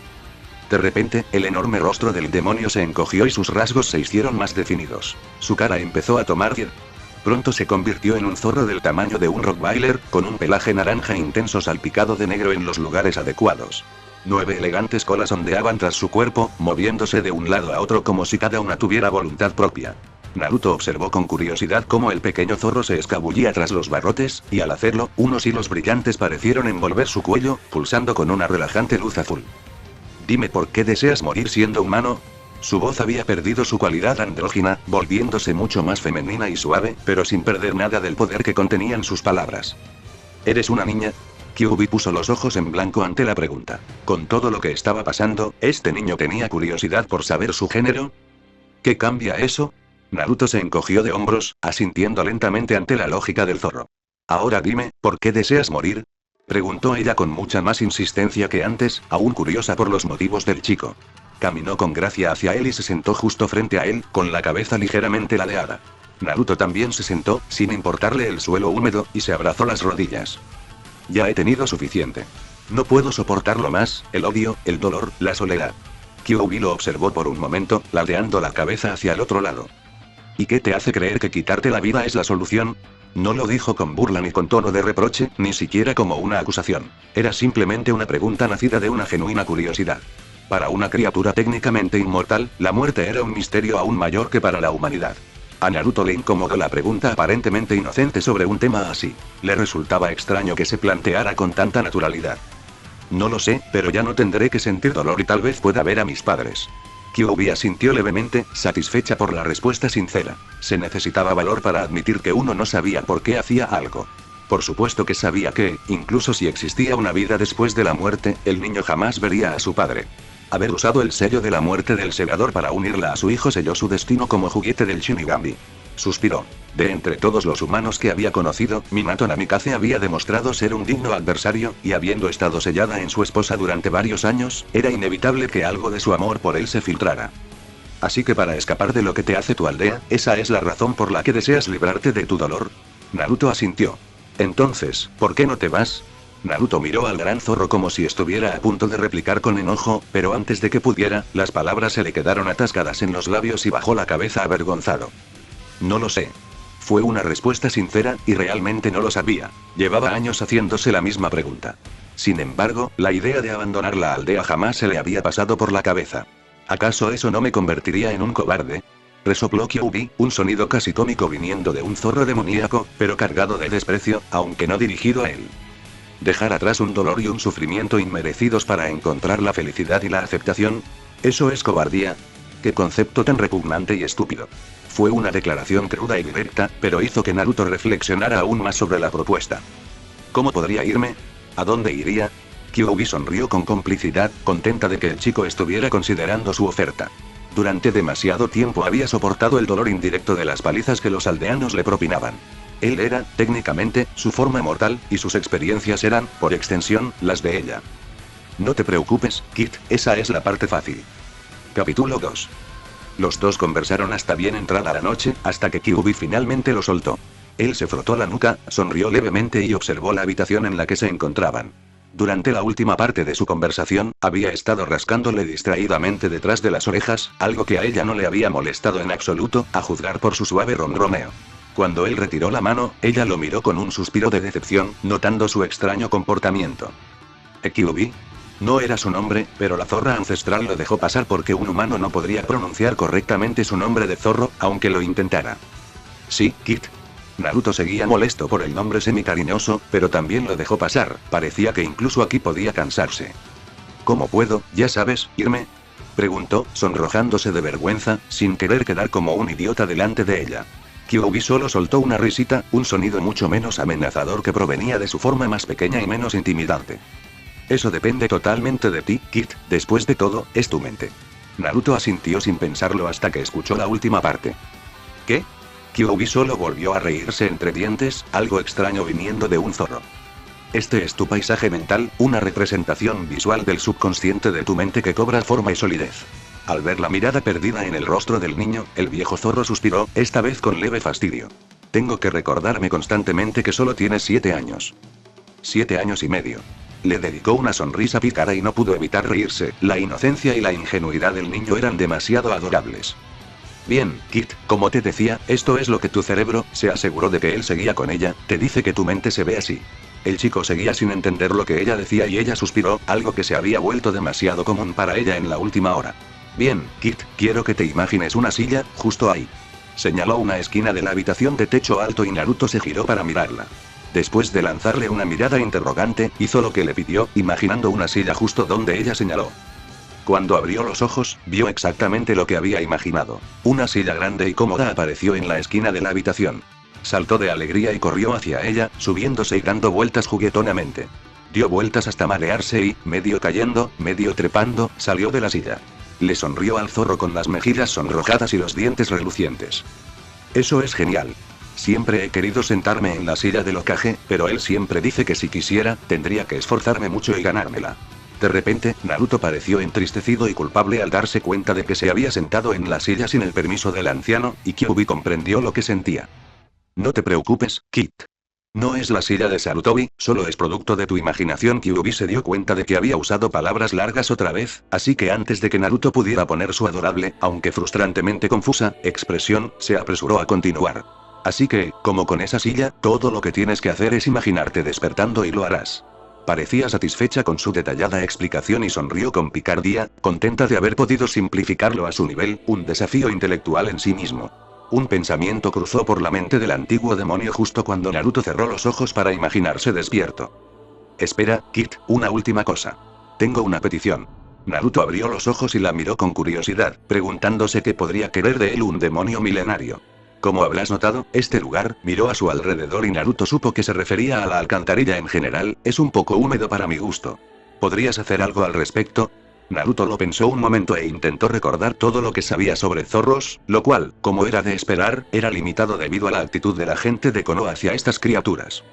De repente, el enorme rostro del demonio se encogió y sus rasgos se hicieron más definidos. Su cara empezó a tomar vida. Pronto se convirtió en un zorro del tamaño de un rottweiler, con un pelaje naranja intenso salpicado de negro en los lugares adecuados. 9 elegantes colas ondeaban tras su cuerpo, moviéndose de un lado a otro como si cada una tuviera voluntad propia. Naruto observó con curiosidad cómo el pequeño zorro se escabullía tras los barrotes, y al hacerlo, unos hilos brillantes parecieron envolver su cuello, pulsando con una relajante luz azul. Dime por qué deseas morir siendo humano. Su voz había perdido su cualidad andrógina, volviéndose mucho más femenina y suave, pero sin perder nada del poder que contenían sus palabras. ¿Eres una niña? Kyuubi puso los ojos en blanco ante la pregunta. Con todo lo que estaba pasando, ¿este niño tenía curiosidad por saber su género? ¿Qué cambia eso? Naruto se encogió de hombros, asintiendo lentamente ante la lógica del zorro. Ahora dime, ¿por qué deseas morir? Preguntó ella con mucha más insistencia que antes, aún curiosa por los motivos del chico. Caminó con gracia hacia él y se sentó justo frente a él, con la cabeza ligeramente ladeada. Naruto también se sentó, sin importarle el suelo húmedo, y se abrazó las rodillas. Ya he tenido suficiente. No puedo soportarlo más, el odio, el dolor, la soledad. Kyuubi lo observó por un momento, ladeando la cabeza hacia el otro lado. ¿Y qué te hace creer que quitarte la vida es la solución? No lo dijo con burla ni con tono de reproche, ni siquiera como una acusación. Era simplemente una pregunta nacida de una genuina curiosidad. Para una criatura técnicamente inmortal, la muerte era un misterio aún mayor que para la humanidad. A Naruto le incomodó la pregunta aparentemente inocente sobre un tema así. Le resultaba extraño que se planteara con tanta naturalidad. No lo sé, pero ya no tendré que sentir dolor y tal vez pueda ver a mis padres. Kyuubi asintió levemente, satisfecha por la respuesta sincera. Se necesitaba valor para admitir que uno no sabía por qué hacía algo. Por supuesto que sabía que, incluso si existía una vida después de la muerte, el niño jamás vería a su padre. Haber usado el sello de la muerte del segador para unirla a su hijo selló su destino como juguete del Shinigami. Suspiró. De entre todos los humanos que había conocido, Minato Namikaze había demostrado ser un digno adversario, y habiendo estado sellada en su esposa durante varios años, era inevitable que algo de su amor por él se filtrara. Así que para escapar de lo que te hace tu aldea, esa es la razón por la que deseas librarte de tu dolor. Naruto asintió. Entonces, ¿por qué no te vas? Naruto miró al gran zorro como si estuviera a punto de replicar con enojo, pero antes de que pudiera, las palabras se le quedaron atascadas en los labios y bajó la cabeza avergonzado. No lo sé. Fue una respuesta sincera, y realmente no lo sabía. Llevaba años haciéndose la misma pregunta. Sin embargo, la idea de abandonar la aldea jamás se le había pasado por la cabeza. ¿Acaso eso no me convertiría en un cobarde? Resopló Kyuubi, un sonido casi cómico viniendo de un zorro demoníaco, pero cargado de desprecio, aunque no dirigido a él. Dejar atrás un dolor y un sufrimiento inmerecidos para encontrar la felicidad y la aceptación. ¿Eso es cobardía? ¡Qué concepto tan repugnante y estúpido! Fue una declaración cruda y directa, pero hizo que Naruto reflexionara aún más sobre la propuesta. ¿Cómo podría irme? ¿A dónde iría? Kyuubi sonrió con complicidad, contenta de que el chico estuviera considerando su oferta. Durante demasiado tiempo había soportado el dolor indirecto de las palizas que los aldeanos le propinaban. Él era, técnicamente, su forma mortal, y sus experiencias eran, por extensión, las de ella. No te preocupes, Kid, esa es la parte fácil. Capítulo 2. Los dos conversaron hasta bien entrada la noche, hasta que Kyuubi finalmente lo soltó. Él se frotó la nuca, sonrió levemente y observó la habitación en la que se encontraban. Durante la última parte de su conversación, había estado rascándole distraídamente detrás de las orejas, algo que a ella no le había molestado en absoluto, a juzgar por su suave ronroneo. Cuando él retiró la mano, ella lo miró con un suspiro de decepción, notando su extraño comportamiento. Kyuubi. No era su nombre, pero la zorra ancestral lo dejó pasar porque un humano no podría pronunciar correctamente su nombre de zorro, aunque lo intentara. Sí, Kid. Naruto seguía molesto por el nombre semicariñoso, pero también lo dejó pasar, parecía que incluso aquí podía cansarse. ¿Cómo puedo, ya sabes, irme? Preguntó, sonrojándose de vergüenza, sin querer quedar como un idiota delante de ella. Kyuubi solo soltó una risita, un sonido mucho menos amenazador que provenía de su forma más pequeña y menos intimidante. Eso depende totalmente de ti, Kid, después de todo, es tu mente. Naruto asintió sin pensarlo hasta que escuchó la última parte. ¿Qué? Kyuubi solo volvió a reírse entre dientes, algo extraño viniendo de un zorro. Este es tu paisaje mental, una representación visual del subconsciente de tu mente que cobra forma y solidez. Al ver la mirada perdida en el rostro del niño, el viejo zorro suspiró, esta vez con leve fastidio. Tengo que recordarme constantemente que solo tienes 7 años. 7 años y medio. Le dedicó una sonrisa pícara y no pudo evitar reírse, la inocencia y la ingenuidad del niño eran demasiado adorables. Bien, Kid, como te decía, esto es lo que tu cerebro, se aseguró de que él seguía con ella, te dice que tu mente se ve así. El chico seguía sin entender lo que ella decía y ella suspiró, algo que se había vuelto demasiado común para ella en la última hora. Bien, Kid, quiero que te imagines una silla, justo ahí. Señaló una esquina de la habitación de techo alto y Naruto se giró para mirarla. Después de lanzarle una mirada interrogante, hizo lo que le pidió, imaginando una silla justo donde ella señaló. Cuando abrió los ojos, vio exactamente lo que había imaginado. Una silla grande y cómoda apareció en la esquina de la habitación. Saltó de alegría y corrió hacia ella, subiéndose y dando vueltas juguetonamente. Dio vueltas hasta marearse y, medio cayendo, medio trepando, salió de la silla. Le sonrió al zorro con las mejillas sonrojadas y los dientes relucientes. Eso es genial. Siempre he querido sentarme en la silla del Hokage, pero él siempre dice que si quisiera, tendría que esforzarme mucho y ganármela. De repente, Naruto pareció entristecido y culpable al darse cuenta de que se había sentado en la silla sin el permiso del anciano, y Kyuubi comprendió lo que sentía. No te preocupes, Kid. No es la silla de Sarutobi, solo es producto de tu imaginación. Kyuubi se dio cuenta de que había usado palabras largas otra vez, así que antes de que Naruto pudiera poner su adorable, aunque frustrantemente confusa, expresión, se apresuró a continuar. Así que, como con esa silla, todo lo que tienes que hacer es imaginarte despertando y lo harás. Parecía satisfecha con su detallada explicación y sonrió con picardía, contenta de haber podido simplificarlo a su nivel, un desafío intelectual en sí mismo. Un pensamiento cruzó por la mente del antiguo demonio justo cuando Naruto cerró los ojos para imaginarse despierto. Espera, Kid, una última cosa. Tengo una petición. Naruto abrió los ojos y la miró con curiosidad, preguntándose qué podría querer de él un demonio milenario. Como habrás notado, este lugar, miró a su alrededor y Naruto supo que se refería a la alcantarilla en general, es un poco húmedo para mi gusto. ¿Podrías hacer algo al respecto? Naruto lo pensó un momento e intentó recordar todo lo que sabía sobre zorros, lo cual, como era de esperar, era limitado debido a la actitud de la gente de Konoha hacia estas criaturas.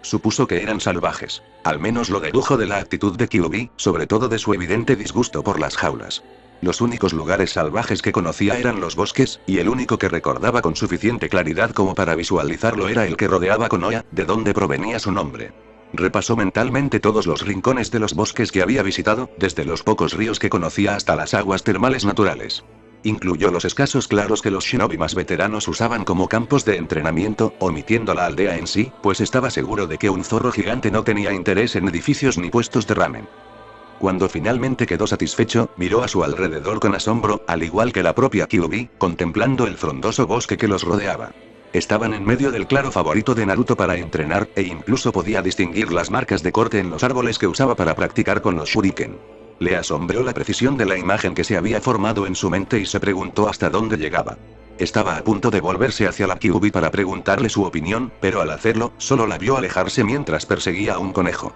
Supuso que eran salvajes. Al menos lo dedujo de la actitud de Kyuubi, sobre todo de su evidente disgusto por las jaulas. Los únicos lugares salvajes que conocía eran los bosques, y el único que recordaba con suficiente claridad como para visualizarlo era el que rodeaba Konoha, de donde provenía su nombre. Repasó mentalmente todos los rincones de los bosques que había visitado, desde los pocos ríos que conocía hasta las aguas termales naturales. Incluyó los escasos claros que los shinobi más veteranos usaban como campos de entrenamiento, omitiendo la aldea en sí, pues estaba seguro de que un zorro gigante no tenía interés en edificios ni puestos de ramen. Cuando finalmente quedó satisfecho, miró a su alrededor con asombro, al igual que la propia Kyuubi, contemplando el frondoso bosque que los rodeaba. Estaban en medio del claro favorito de Naruto para entrenar, e incluso podía distinguir las marcas de corte en los árboles que usaba para practicar con los shuriken. Le asombró la precisión de la imagen que se había formado en su mente y se preguntó hasta dónde llegaba. Estaba a punto de volverse hacia la Kyuubi para preguntarle su opinión, pero al hacerlo, solo la vio alejarse mientras perseguía a un conejo.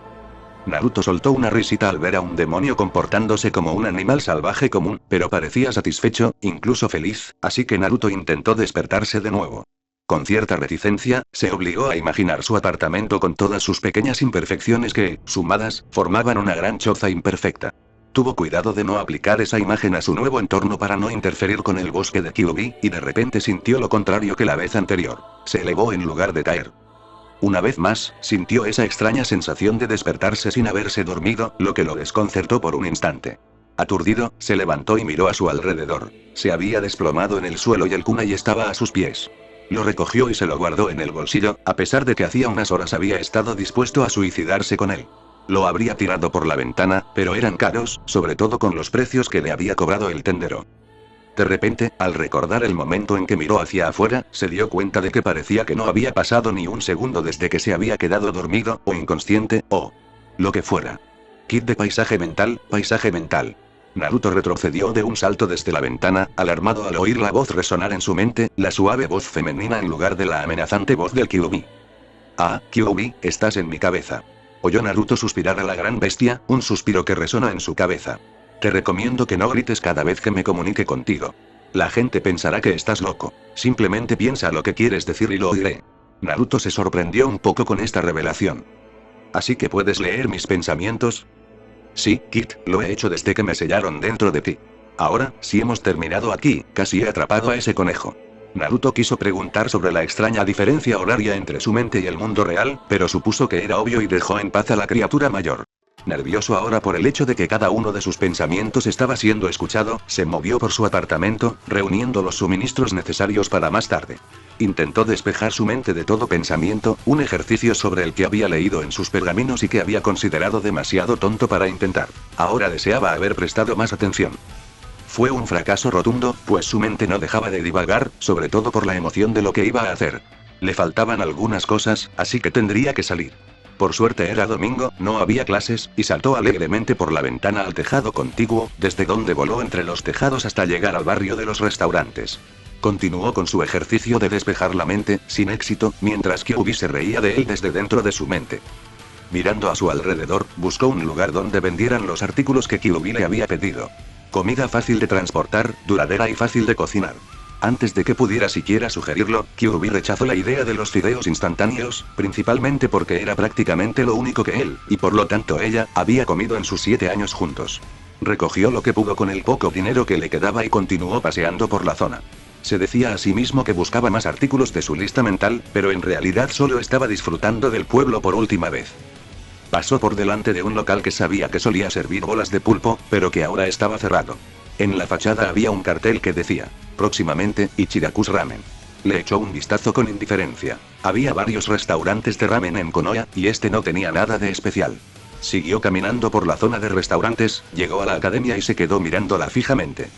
Naruto soltó una risita al ver a un demonio comportándose como un animal salvaje común, pero parecía satisfecho, incluso feliz, así que Naruto intentó despertarse de nuevo. Con cierta reticencia, se obligó a imaginar su apartamento con todas sus pequeñas imperfecciones que, sumadas, formaban una gran choza imperfecta. Tuvo cuidado de no aplicar esa imagen a su nuevo entorno para no interferir con el bosque de Kyuubi, y de repente sintió lo contrario que la vez anterior. Se elevó en lugar de caer. Una vez más, sintió esa extraña sensación de despertarse sin haberse dormido, lo que lo desconcertó por un instante. Aturdido, se levantó y miró a su alrededor. Se había desplomado en el suelo y el kunai estaba a sus pies. Lo recogió y se lo guardó en el bolsillo, a pesar de que hacía unas horas había estado dispuesto a suicidarse con él. Lo habría tirado por la ventana, pero eran caros, sobre todo con los precios que le había cobrado el tendero. De repente, al recordar el momento en que miró hacia afuera, se dio cuenta de que parecía que no había pasado ni un segundo desde que se había quedado dormido, o inconsciente, o lo que fuera. Kit de paisaje mental, paisaje mental. Naruto retrocedió de un salto desde la ventana, alarmado al oír la voz resonar en su mente, la suave voz femenina en lugar de la amenazante voz del Kyuubi. Ah, Kyuubi, estás en mi cabeza. Oyó Naruto suspirar a la gran bestia, un suspiro que resonó en su cabeza. Te recomiendo que no grites cada vez que me comunique contigo. La gente pensará que estás loco. Simplemente piensa lo que quieres decir y lo oiré. Naruto se sorprendió un poco con esta revelación. ¿Así que puedes leer mis pensamientos? Sí, Kit, lo he hecho desde que me sellaron dentro de ti. Ahora, si hemos terminado aquí, casi he atrapado a ese conejo. Naruto quiso preguntar sobre la extraña diferencia horaria entre su mente y el mundo real, pero supuso que era obvio y dejó en paz a la criatura mayor. Nervioso ahora por el hecho de que cada uno de sus pensamientos estaba siendo escuchado, se movió por su apartamento, reuniendo los suministros necesarios para más tarde. Intentó despejar su mente de todo pensamiento, un ejercicio sobre el que había leído en sus pergaminos y que había considerado demasiado tonto para intentar. Ahora deseaba haber prestado más atención. Fue un fracaso rotundo, pues su mente no dejaba de divagar, sobre todo por la emoción de lo que iba a hacer. Le faltaban algunas cosas, así que tendría que salir. Por suerte era domingo, no había clases, y saltó alegremente por la ventana al tejado contiguo, desde donde voló entre los tejados hasta llegar al barrio de los restaurantes. Continuó con su ejercicio de despejar la mente, sin éxito, mientras Kyuubi se reía de él desde dentro de su mente. Mirando a su alrededor, buscó un lugar donde vendieran los artículos que Kyuubi le había pedido. Comida fácil de transportar, duradera y fácil de cocinar. Antes de que pudiera siquiera sugerirlo, Kyuubi rechazó la idea de los fideos instantáneos, principalmente porque era prácticamente lo único que él, y por lo tanto ella, había comido en sus 7 años juntos. Recogió lo que pudo con el poco dinero que le quedaba y continuó paseando por la zona. Se decía a sí mismo que buscaba más artículos de su lista mental, pero en realidad solo estaba disfrutando del pueblo por última vez. Pasó por delante de un local que sabía que solía servir bolas de pulpo, pero que ahora estaba cerrado. En la fachada había un cartel que decía, próximamente, Ichiraku's Ramen. Le echó un vistazo con indiferencia. Había varios restaurantes de ramen en Konoha, y este no tenía nada de especial. Siguió caminando por la zona de restaurantes, llegó a la academia y se quedó mirándola fijamente.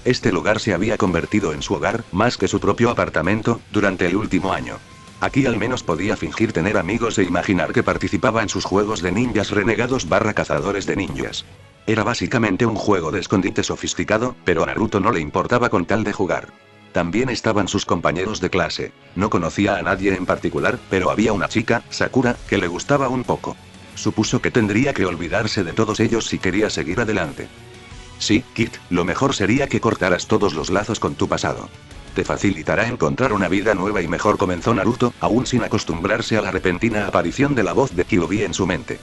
Este lugar se había convertido en su hogar, más que su propio apartamento, durante el último año. Aquí al menos podía fingir tener amigos e imaginar que participaba en sus juegos de ninjas renegados / cazadores de ninjas. Era básicamente un juego de escondite sofisticado, pero a Naruto no le importaba con tal de jugar. También estaban sus compañeros de clase. No conocía a nadie en particular, pero había una chica, Sakura, que le gustaba un poco. Supuso que tendría que olvidarse de todos ellos si quería seguir adelante. Sí, Kit, lo mejor sería que cortaras todos los lazos con tu pasado. Te facilitará encontrar una vida nueva y mejor, comenzó Naruto, aún sin acostumbrarse a la repentina aparición de la voz de Kyuubi en su mente.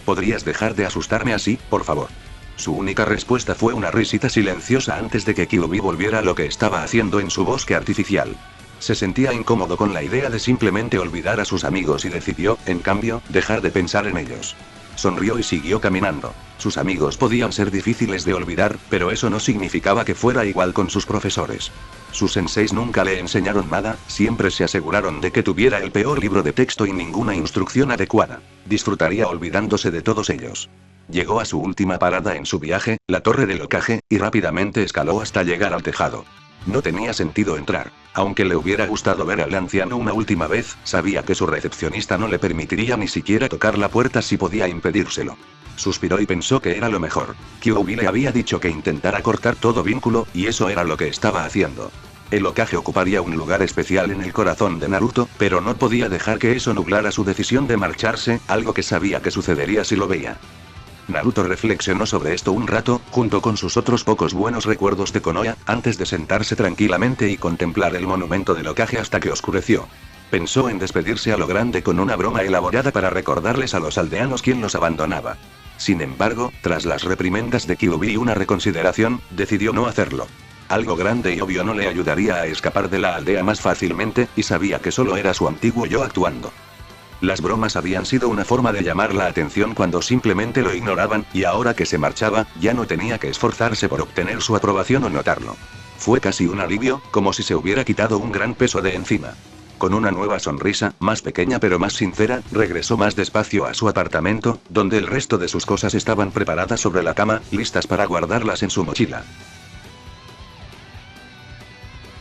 ¿Podrías dejar de asustarme así, por favor? Su única respuesta fue una risita silenciosa antes de que Kyuubi volviera a lo que estaba haciendo en su bosque artificial. Se sentía incómodo con la idea de simplemente olvidar a sus amigos y decidió, en cambio, dejar de pensar en ellos. Sonrió y siguió caminando. Sus amigos podían ser difíciles de olvidar, pero eso no significaba que fuera igual con sus profesores. Sus senseis nunca le enseñaron nada, siempre se aseguraron de que tuviera el peor libro de texto y ninguna instrucción adecuada. Disfrutaría olvidándose de todos ellos. Llegó a su última parada en su viaje, la torre del Hokage, y rápidamente escaló hasta llegar al tejado. No tenía sentido entrar. Aunque le hubiera gustado ver al anciano una última vez, sabía que su recepcionista no le permitiría ni siquiera tocar la puerta si podía impedírselo. Suspiró y pensó que era lo mejor. Kyuubi le había dicho que intentara cortar todo vínculo, y eso era lo que estaba haciendo. El Hokage ocuparía un lugar especial en el corazón de Naruto, pero no podía dejar que eso nublara su decisión de marcharse, algo que sabía que sucedería si lo veía. Naruto reflexionó sobre esto un rato, junto con sus otros pocos buenos recuerdos de Konoha, antes de sentarse tranquilamente y contemplar el monumento del Hokage hasta que oscureció. Pensó en despedirse a lo grande con una broma elaborada para recordarles a los aldeanos quién los abandonaba. Sin embargo, tras las reprimendas de Kyuubi y una reconsideración, decidió no hacerlo. Algo grande y obvio no le ayudaría a escapar de la aldea más fácilmente, y sabía que solo era su antiguo yo actuando. Las bromas habían sido una forma de llamar la atención cuando simplemente lo ignoraban, y ahora que se marchaba, ya no tenía que esforzarse por obtener su aprobación o notarlo. Fue casi un alivio, como si se hubiera quitado un gran peso de encima. Con una nueva sonrisa, más pequeña pero más sincera, regresó más despacio a su apartamento, donde el resto de sus cosas estaban preparadas sobre la cama, listas para guardarlas en su mochila.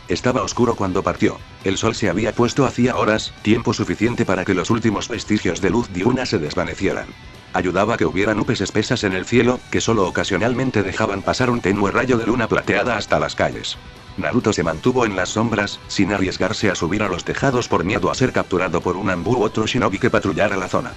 Estaba oscuro cuando partió. El sol se había puesto hacía horas, tiempo suficiente para que los últimos vestigios de luz diurna se desvanecieran. Ayudaba que hubiera nubes espesas en el cielo, que solo ocasionalmente dejaban pasar un tenue rayo de luna plateada hasta las calles. Naruto se mantuvo en las sombras, sin arriesgarse a subir a los tejados por miedo a ser capturado por un Anbu u otro shinobi que patrullara la zona.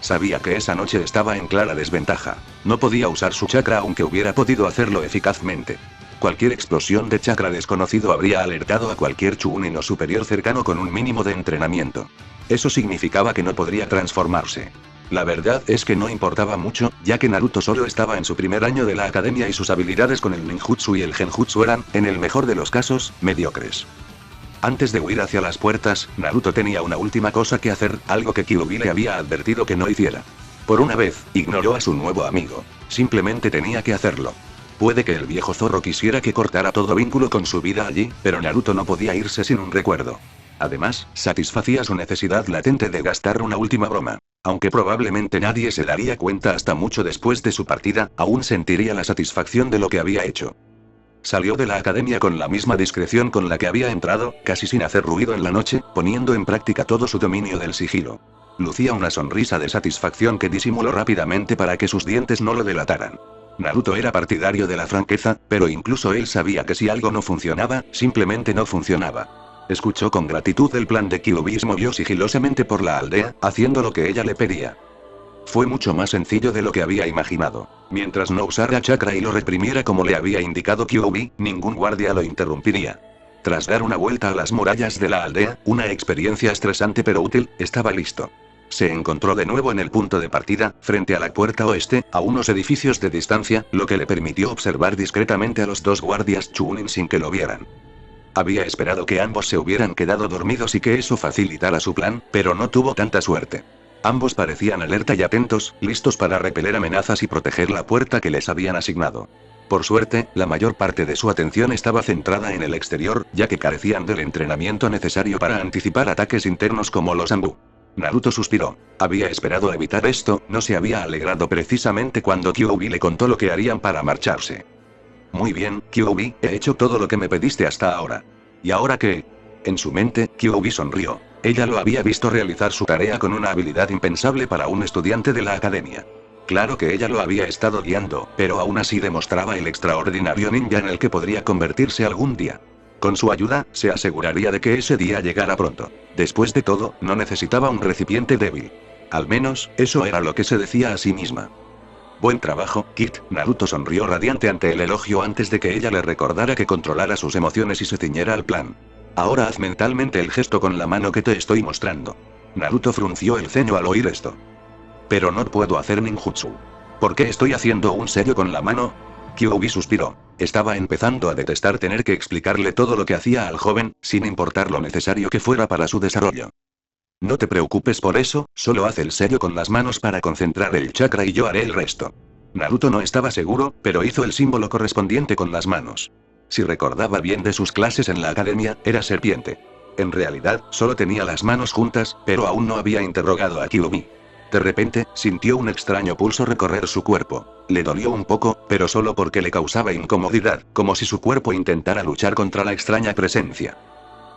Sabía que esa noche estaba en clara desventaja. No podía usar su chakra aunque hubiera podido hacerlo eficazmente. Cualquier explosión de chakra desconocido habría alertado a cualquier chunin o superior cercano con un mínimo de entrenamiento. Eso significaba que no podría transformarse. La verdad es que no importaba mucho, ya que Naruto solo estaba en su primer año de la academia y sus habilidades con el ninjutsu y el genjutsu eran, en el mejor de los casos, mediocres. Antes de huir hacia las puertas, Naruto tenía una última cosa que hacer, algo que Kyuubi le había advertido que no hiciera. Por una vez, ignoró a su nuevo amigo. Simplemente tenía que hacerlo. Puede que el viejo zorro quisiera que cortara todo vínculo con su vida allí, pero Naruto no podía irse sin un recuerdo. Además, satisfacía su necesidad latente de gastar una última broma. Aunque probablemente nadie se daría cuenta hasta mucho después de su partida, aún sentiría la satisfacción de lo que había hecho. Salió de la academia con la misma discreción con la que había entrado, casi sin hacer ruido en la noche, poniendo en práctica todo su dominio del sigilo. Lucía una sonrisa de satisfacción que disimuló rápidamente para que sus dientes no lo delataran. Naruto era partidario de la franqueza, pero incluso él sabía que si algo no funcionaba, simplemente no funcionaba. Escuchó con gratitud el plan de Kyuubi y se movió sigilosamente por la aldea, haciendo lo que ella le pedía. Fue mucho más sencillo de lo que había imaginado. Mientras no usara chakra y lo reprimiera como le había indicado Kyuubi, ningún guardia lo interrumpiría. Tras dar una vuelta a las murallas de la aldea, una experiencia estresante pero útil, estaba listo. Se encontró de nuevo en el punto de partida, frente a la puerta oeste, a unos edificios de distancia, lo que le permitió observar discretamente a los dos guardias Chunin sin que lo vieran. Había esperado que ambos se hubieran quedado dormidos y que eso facilitara su plan, pero no tuvo tanta suerte. Ambos parecían alerta y atentos, listos para repeler amenazas y proteger la puerta que les habían asignado. Por suerte, la mayor parte de su atención estaba centrada en el exterior, ya que carecían del entrenamiento necesario para anticipar ataques internos como los Anbu. Naruto suspiró. Había esperado evitar esto, no se había alegrado precisamente cuando Kyuubi le contó lo que harían para marcharse. Muy bien, Kyuubi, he hecho todo lo que me pediste hasta ahora. ¿Y ahora qué? En su mente, Kyuubi sonrió. Ella lo había visto realizar su tarea con una habilidad impensable para un estudiante de la academia. Claro que ella lo había estado guiando, pero aún así demostraba el extraordinario ninja en el que podría convertirse algún día. Con su ayuda, se aseguraría de que ese día llegara pronto. Después de todo, no necesitaba un recipiente débil. Al menos, eso era lo que se decía a sí misma. Buen trabajo, Kit. Naruto sonrió radiante ante el elogio antes de que ella le recordara que controlara sus emociones y se ciñera al plan. Ahora haz mentalmente el gesto con la mano que te estoy mostrando. Naruto frunció el ceño al oír esto. Pero no puedo hacer ninjutsu. ¿Por qué estoy haciendo un sello con la mano? Kyuubi suspiró. Estaba empezando a detestar tener que explicarle todo lo que hacía al joven, sin importar lo necesario que fuera para su desarrollo. No te preocupes por eso, solo haz el sello con las manos para concentrar el chakra y yo haré el resto. Naruto no estaba seguro, pero hizo el símbolo correspondiente con las manos. Si recordaba bien de sus clases en la academia, era serpiente. En realidad, solo tenía las manos juntas, pero aún no había interrogado a Kyuubi. De repente, sintió un extraño pulso recorrer su cuerpo. Le dolió un poco, pero solo porque le causaba incomodidad, como si su cuerpo intentara luchar contra la extraña presencia.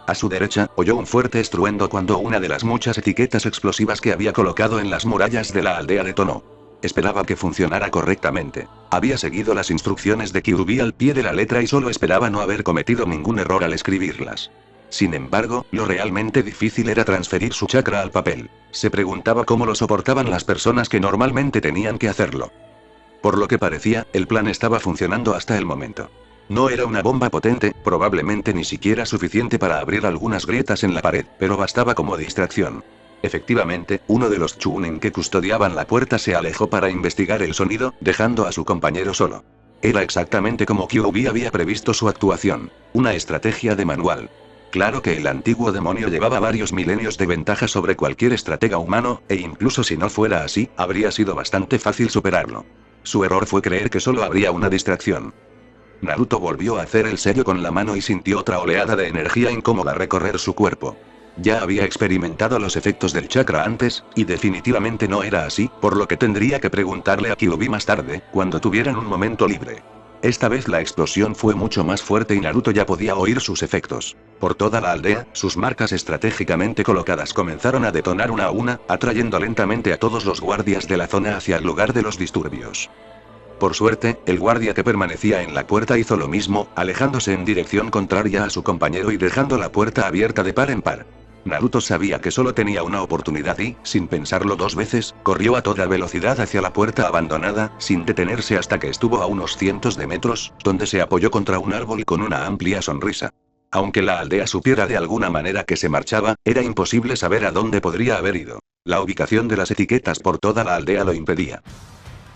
A su derecha, oyó un fuerte estruendo cuando una de las muchas etiquetas explosivas que había colocado en las murallas de la aldea detonó. Esperaba que funcionara correctamente. Había seguido las instrucciones de Kyuubi al pie de la letra y solo esperaba no haber cometido ningún error al escribirlas. Sin embargo, lo realmente difícil era transferir su chakra al papel. Se preguntaba cómo lo soportaban las personas que normalmente tenían que hacerlo. Por lo que parecía, el plan estaba funcionando hasta el momento. No era una bomba potente, probablemente ni siquiera suficiente para abrir algunas grietas en la pared, pero bastaba como distracción. Efectivamente, uno de los Chunin que custodiaban la puerta se alejó para investigar el sonido, dejando a su compañero solo. Era exactamente como Kyuubi había previsto su actuación. Una estrategia de manual. Claro que el antiguo demonio llevaba varios milenios de ventaja sobre cualquier estratega humano, e incluso si no fuera así, habría sido bastante fácil superarlo. Su error fue creer que solo habría una distracción. Naruto volvió a hacer el sello con la mano y sintió otra oleada de energía incómoda recorrer su cuerpo. Ya había experimentado los efectos del chakra antes, y definitivamente no era así, por lo que tendría que preguntarle a Kyuubi más tarde, cuando tuvieran un momento libre. Esta vez la explosión fue mucho más fuerte y Naruto ya podía oír sus efectos. Por toda la aldea, sus marcas estratégicamente colocadas comenzaron a detonar una a una, atrayendo lentamente a todos los guardias de la zona hacia el lugar de los disturbios. Por suerte, el guardia que permanecía en la puerta hizo lo mismo, alejándose en dirección contraria a su compañero y dejando la puerta abierta de par en par. Naruto sabía que solo tenía una oportunidad y, sin pensarlo dos veces, corrió a toda velocidad hacia la puerta abandonada, sin detenerse hasta que estuvo a unos cientos de metros, donde se apoyó contra un árbol y con una amplia sonrisa. Aunque la aldea supiera de alguna manera que se marchaba, era imposible saber a dónde podría haber ido. La ubicación de las etiquetas por toda la aldea lo impedía.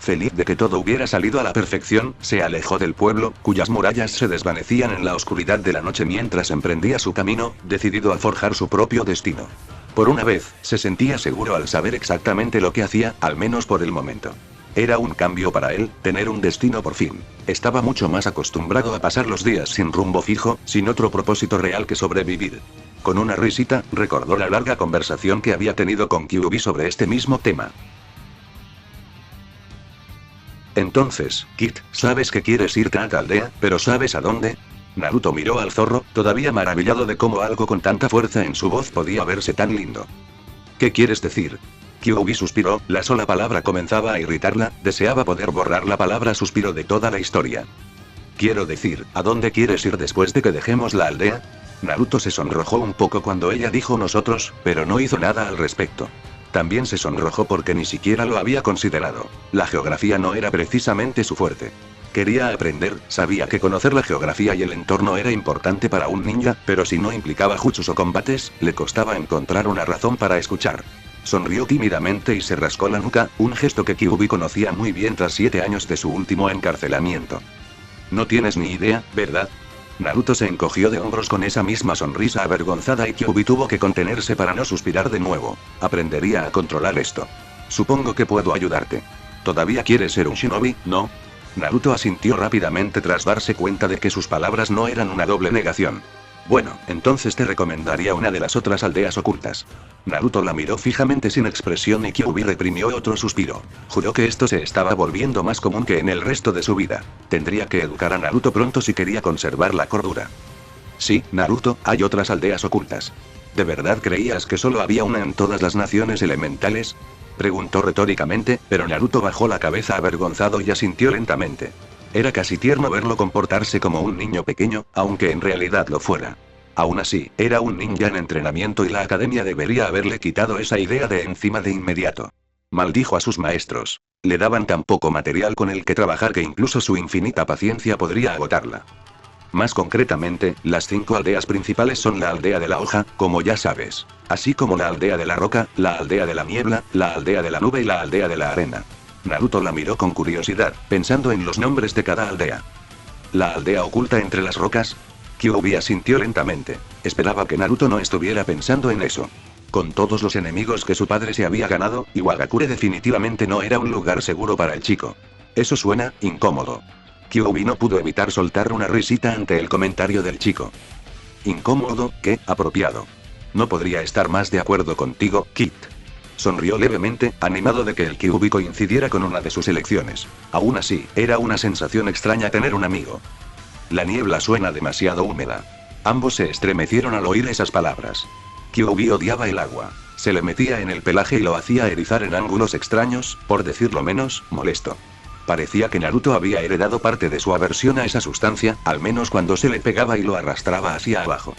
Feliz de que todo hubiera salido a la perfección, se alejó del pueblo, cuyas murallas se desvanecían en la oscuridad de la noche mientras emprendía su camino, decidido a forjar su propio destino. Por una vez, se sentía seguro al saber exactamente lo que hacía, al menos por el momento. Era un cambio para él, tener un destino por fin. Estaba mucho más acostumbrado a pasar los días sin rumbo fijo, sin otro propósito real que sobrevivir. Con una risita, recordó la larga conversación que había tenido con Kyuubi sobre este mismo tema. Entonces, Kit, sabes que quieres irte a la aldea, pero ¿sabes a dónde? Naruto miró al zorro, todavía maravillado de cómo algo con tanta fuerza en su voz podía verse tan lindo. ¿Qué quieres decir? Kyuubi suspiró, la sola palabra comenzaba a irritarla, deseaba poder borrar la palabra suspiro de toda la historia. Quiero decir, ¿a dónde quieres ir después de que dejemos la aldea? Naruto se sonrojó un poco cuando ella dijo nosotros, pero no hizo nada al respecto. También se sonrojó porque ni siquiera lo había considerado. La geografía no era precisamente su fuerte. Quería aprender, sabía que conocer la geografía y el entorno era importante para un ninja, pero si no implicaba jutsus o combates, le costaba encontrar una razón para escuchar. Sonrió tímidamente y se rascó la nuca, un gesto que Kyuubi conocía muy bien tras 7 años de su último encarcelamiento. No tienes ni idea, ¿verdad? Naruto se encogió de hombros con esa misma sonrisa avergonzada y Kyuubi tuvo que contenerse para no suspirar de nuevo. Aprendería a controlar esto. Supongo que puedo ayudarte. ¿Todavía quieres ser un shinobi, no? Naruto asintió rápidamente tras darse cuenta de que sus palabras no eran una doble negación. Bueno, entonces te recomendaría una de las otras aldeas ocultas. Naruto la miró fijamente sin expresión y Kyuubi reprimió otro suspiro. Juró que esto se estaba volviendo más común que en el resto de su vida. Tendría que educar a Naruto pronto si quería conservar la cordura. Sí, Naruto, hay otras aldeas ocultas. ¿De verdad creías que solo había una en todas las naciones elementales? Preguntó retóricamente, pero Naruto bajó la cabeza avergonzado y asintió lentamente. Era casi tierno verlo comportarse como un niño pequeño, aunque en realidad lo fuera. Aún así, era un ninja en entrenamiento y la academia debería haberle quitado esa idea de encima de inmediato. Maldijo a sus maestros. Le daban tan poco material con el que trabajar que incluso su infinita paciencia podría agotarla. Más concretamente, las 5 aldeas principales son la aldea de la hoja, como ya sabes. Así como la aldea de la roca, la aldea de la niebla, la aldea de la nube y la aldea de la arena. Naruto la miró con curiosidad, pensando en los nombres de cada aldea. ¿La aldea oculta entre las rocas? Kyuubi asintió lentamente. Esperaba que Naruto no estuviera pensando en eso. Con todos los enemigos que su padre se había ganado, Iwagakure definitivamente no era un lugar seguro para el chico. Eso suena incómodo. Kyuubi no pudo evitar soltar una risita ante el comentario del chico. ¿Incómodo? ¿Qué? Apropiado. No podría estar más de acuerdo contigo, Kit. Sonrió levemente, animado de que el Kyuubi coincidiera con una de sus elecciones. Aún así, era una sensación extraña tener un amigo. La niebla suena demasiado húmeda. Ambos se estremecieron al oír esas palabras. Kyuubi odiaba el agua. Se le metía en el pelaje y lo hacía erizar en ángulos extraños, por decirlo menos, molesto. Parecía que Naruto había heredado parte de su aversión a esa sustancia, al menos cuando se le pegaba y lo arrastraba hacia abajo.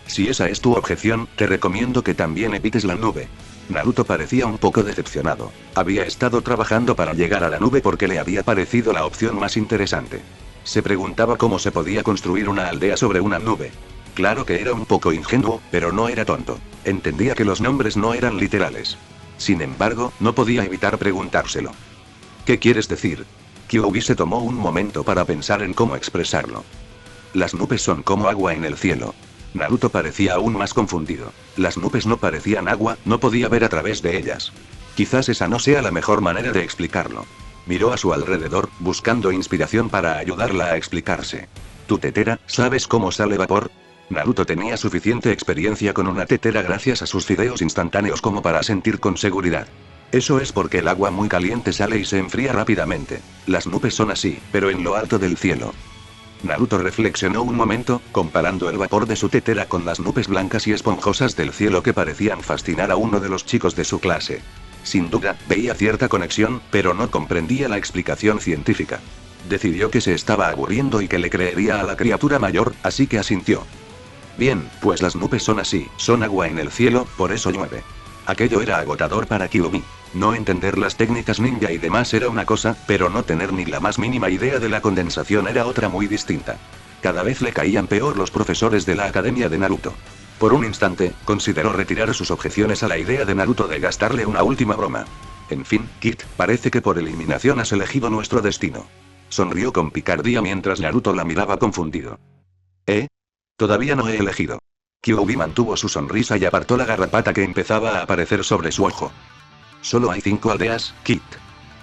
Si esa es tu objeción, te recomiendo que también evites la nube. Naruto parecía un poco decepcionado. Había estado trabajando para llegar a la nube porque le había parecido la opción más interesante. Se preguntaba cómo se podía construir una aldea sobre una nube. Claro que era un poco ingenuo, pero no era tonto. Entendía que los nombres no eran literales. Sin embargo, no podía evitar preguntárselo. ¿Qué quieres decir? Kyuubi se tomó un momento para pensar en cómo expresarlo. Las nubes son como agua en el cielo. Naruto parecía aún más confundido. Las nubes no parecían agua, no podía ver a través de ellas. Quizás esa no sea la mejor manera de explicarlo. Miró a su alrededor, buscando inspiración para ayudarla a explicarse. ¿Tu tetera, sabes cómo sale vapor? Naruto tenía suficiente experiencia con una tetera gracias a sus fideos instantáneos como para sentir con seguridad. Eso es porque el agua muy caliente sale y se enfría rápidamente. Las nubes son así, pero en lo alto del cielo. Naruto reflexionó un momento, comparando el vapor de su tetera con las nubes blancas y esponjosas del cielo que parecían fascinar a uno de los chicos de su clase. Sin duda, veía cierta conexión, pero no comprendía la explicación científica. Decidió que se estaba aburriendo y que le creería a la criatura mayor, así que asintió. Bien, pues las nubes son así, son agua en el cielo, por eso llueve. Aquello era agotador para Kyuubi. No entender las técnicas ninja y demás era una cosa, pero no tener ni la más mínima idea de la condensación era otra muy distinta. Cada vez le caían peor los profesores de la academia de Naruto. Por un instante, consideró retirar sus objeciones a la idea de Naruto de gastarle una última broma. En fin, Kit, parece que por eliminación has elegido nuestro destino. Sonrió con picardía mientras Naruto la miraba confundido. ¿Eh? Todavía no he elegido. Kyuubi mantuvo su sonrisa y apartó la garrapata que empezaba a aparecer sobre su ojo. Solo hay 5 aldeas, Kit.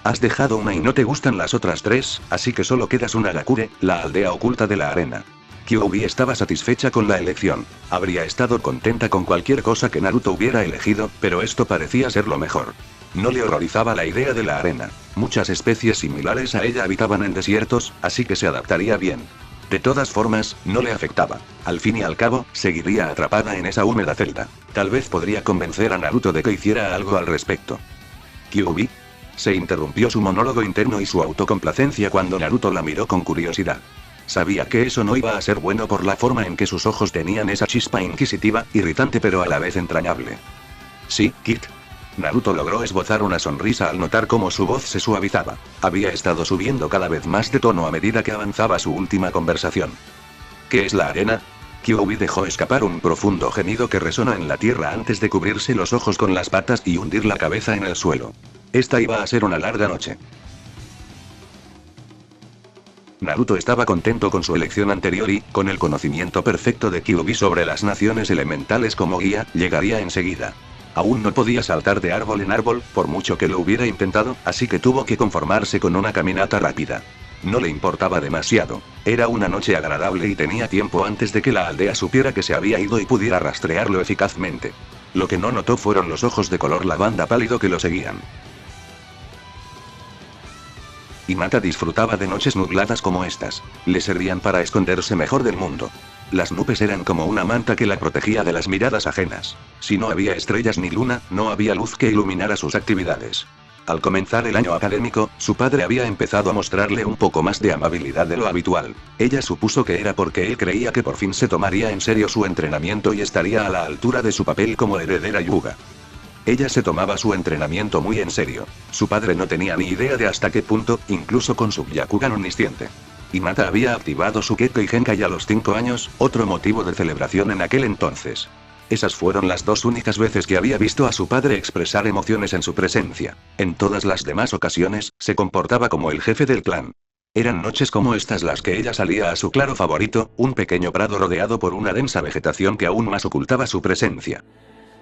Has dejado una y no te gustan las otras 3, así que solo quedas una Gakure, la aldea oculta de la arena. Kyuubi estaba satisfecha con la elección. Habría estado contenta con cualquier cosa que Naruto hubiera elegido, pero esto parecía ser lo mejor. No le horrorizaba la idea de la arena. Muchas especies similares a ella habitaban en desiertos, así que se adaptaría bien. De todas formas, no le afectaba. Al fin y al cabo, seguiría atrapada en esa húmeda celda. Tal vez podría convencer a Naruto de que hiciera algo al respecto. ¿Kyuubi? Se interrumpió su monólogo interno y su autocomplacencia cuando Naruto la miró con curiosidad. Sabía que eso no iba a ser bueno por la forma en que sus ojos tenían esa chispa inquisitiva, irritante pero a la vez entrañable. Sí, Kit. Naruto logró esbozar una sonrisa al notar cómo su voz se suavizaba. Había estado subiendo cada vez más de tono a medida que avanzaba su última conversación. ¿Qué es la arena? Kyuubi dejó escapar un profundo gemido que resonó en la tierra antes de cubrirse los ojos con las patas y hundir la cabeza en el suelo. Esta iba a ser una larga noche. Naruto estaba contento con su elección anterior y, con el conocimiento perfecto de Kyuubi sobre las naciones elementales como guía, llegaría enseguida. Aún no podía saltar de árbol en árbol, por mucho que lo hubiera intentado, así que tuvo que conformarse con una caminata rápida. No le importaba demasiado. Era una noche agradable y tenía tiempo antes de que la aldea supiera que se había ido y pudiera rastrearlo eficazmente. Lo que no notó fueron los ojos de color lavanda pálido que lo seguían. Hinata disfrutaba de noches nubladas como estas. Le servían para esconderse mejor del mundo. Las nubes eran como una manta que la protegía de las miradas ajenas. Si no había estrellas ni luna, no había luz que iluminara sus actividades. Al comenzar el año académico, su padre había empezado a mostrarle un poco más de amabilidad de lo habitual. Ella supuso que era porque él creía que por fin se tomaría en serio su entrenamiento y estaría a la altura de su papel como heredera Hyuga. Ella se tomaba su entrenamiento muy en serio. Su padre no tenía ni idea de hasta qué punto, incluso con su Byakugan omnisciente. Hinata había activado su Kekkei Genkai a los 5 años, otro motivo de celebración en aquel entonces. Esas fueron las dos únicas veces que había visto a su padre expresar emociones en su presencia. En todas las demás ocasiones, se comportaba como el jefe del clan. Eran noches como estas las que ella salía a su claro favorito, un pequeño prado rodeado por una densa vegetación que aún más ocultaba su presencia.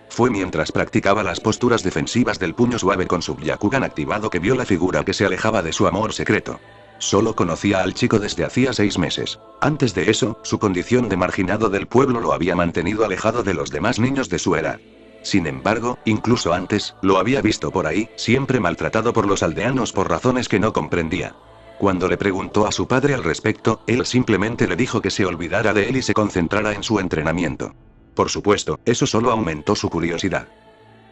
Fue mientras practicaba las posturas defensivas del puño suave con su Byakugan activado que vio la figura que se alejaba de su amor secreto. Solo conocía al chico desde hacía 6 meses. Antes de eso, su condición de marginado del pueblo lo había mantenido alejado de los demás niños de su edad. Sin embargo, incluso antes, lo había visto por ahí, siempre maltratado por los aldeanos por razones que no comprendía. Cuando le preguntó a su padre al respecto, él simplemente le dijo que se olvidara de él y se concentrara en su entrenamiento. Por supuesto, eso solo aumentó su curiosidad.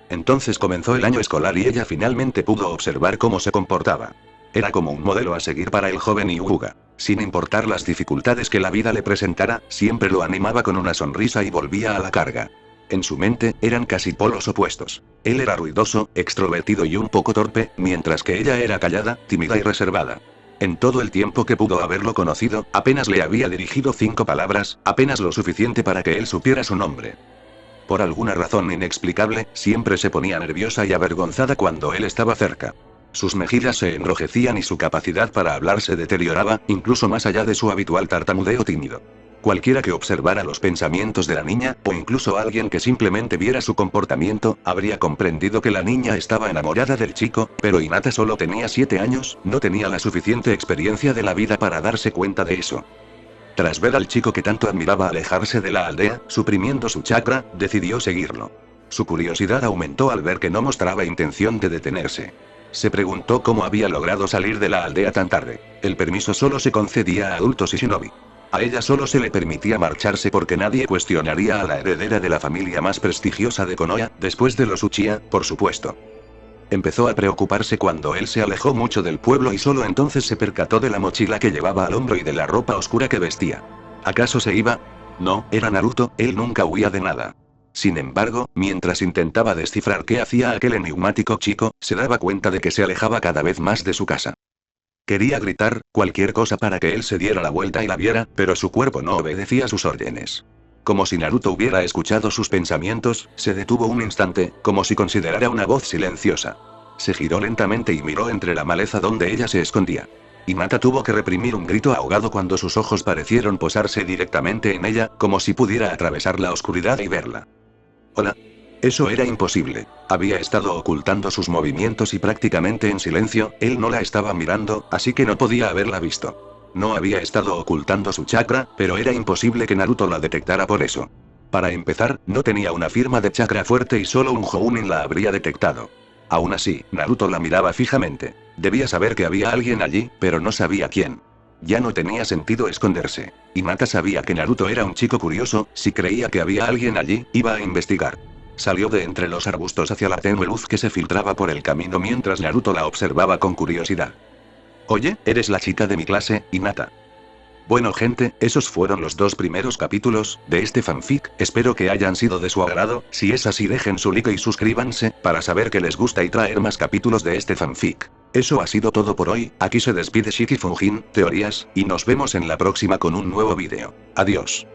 Entonces comenzó el año escolar y ella finalmente pudo observar cómo se comportaba. Era como un modelo a seguir para el joven Hyuga. Sin importar las dificultades que la vida le presentara, siempre lo animaba con una sonrisa y volvía a la carga. En su mente, eran casi polos opuestos. Él era ruidoso, extrovertido y un poco torpe, mientras que ella era callada, tímida y reservada. En todo el tiempo que pudo haberlo conocido, apenas le había dirigido 5 palabras, apenas lo suficiente para que él supiera su nombre. Por alguna razón inexplicable, siempre se ponía nerviosa y avergonzada cuando él estaba cerca. Sus mejillas se enrojecían y su capacidad para hablar se deterioraba, incluso más allá de su habitual tartamudeo tímido. Cualquiera que observara los pensamientos de la niña, o incluso alguien que simplemente viera su comportamiento, habría comprendido que la niña estaba enamorada del chico, pero Hinata solo tenía 7 años, no tenía la suficiente experiencia de la vida para darse cuenta de eso. Tras ver al chico que tanto admiraba alejarse de la aldea, suprimiendo su chakra, decidió seguirlo. Su curiosidad aumentó al ver que no mostraba intención de detenerse. Se preguntó cómo había logrado salir de la aldea tan tarde. El permiso solo se concedía a adultos y shinobi. A ella solo se le permitía marcharse porque nadie cuestionaría a la heredera de la familia más prestigiosa de Konoha, después de los Uchiha, por supuesto. Empezó a preocuparse cuando él se alejó mucho del pueblo y solo entonces se percató de la mochila que llevaba al hombro y de la ropa oscura que vestía. ¿Acaso se iba? No, era Naruto, él nunca huía de nada. Sin embargo, mientras intentaba descifrar qué hacía aquel enigmático chico, se daba cuenta de que se alejaba cada vez más de su casa. Quería gritar, cualquier cosa para que él se diera la vuelta y la viera, pero su cuerpo no obedecía sus órdenes. Como si Naruto hubiera escuchado sus pensamientos, se detuvo un instante, como si considerara una voz silenciosa. Se giró lentamente y miró entre la maleza donde ella se escondía. Hinata tuvo que reprimir un grito ahogado cuando sus ojos parecieron posarse directamente en ella, como si pudiera atravesar la oscuridad y verla. Hola. Eso era imposible. Había estado ocultando sus movimientos y prácticamente en silencio, él no la estaba mirando, así que no podía haberla visto. No había estado ocultando su chakra, pero era imposible que Naruto la detectara por eso. Para empezar, no tenía una firma de chakra fuerte y solo un Jounin la habría detectado. Aún así, Naruto la miraba fijamente. Debía saber que había alguien allí, pero no sabía quién. Ya no tenía sentido esconderse. Hinata sabía que Naruto era un chico curioso, si creía que había alguien allí, iba a investigar. Salió de entre los arbustos hacia la tenue luz que se filtraba por el camino mientras Naruto la observaba con curiosidad. Oye, eres la chica de mi clase, Hinata. Bueno gente, esos fueron los 2 primeros capítulos de este fanfic, espero que hayan sido de su agrado, si es así dejen su like y suscríbanse, para saber que les gusta y traer más capítulos de este fanfic. Eso ha sido todo por hoy, aquí se despide Shiki Fujin, Teorías, y nos vemos en la próxima con un nuevo vídeo. Adiós.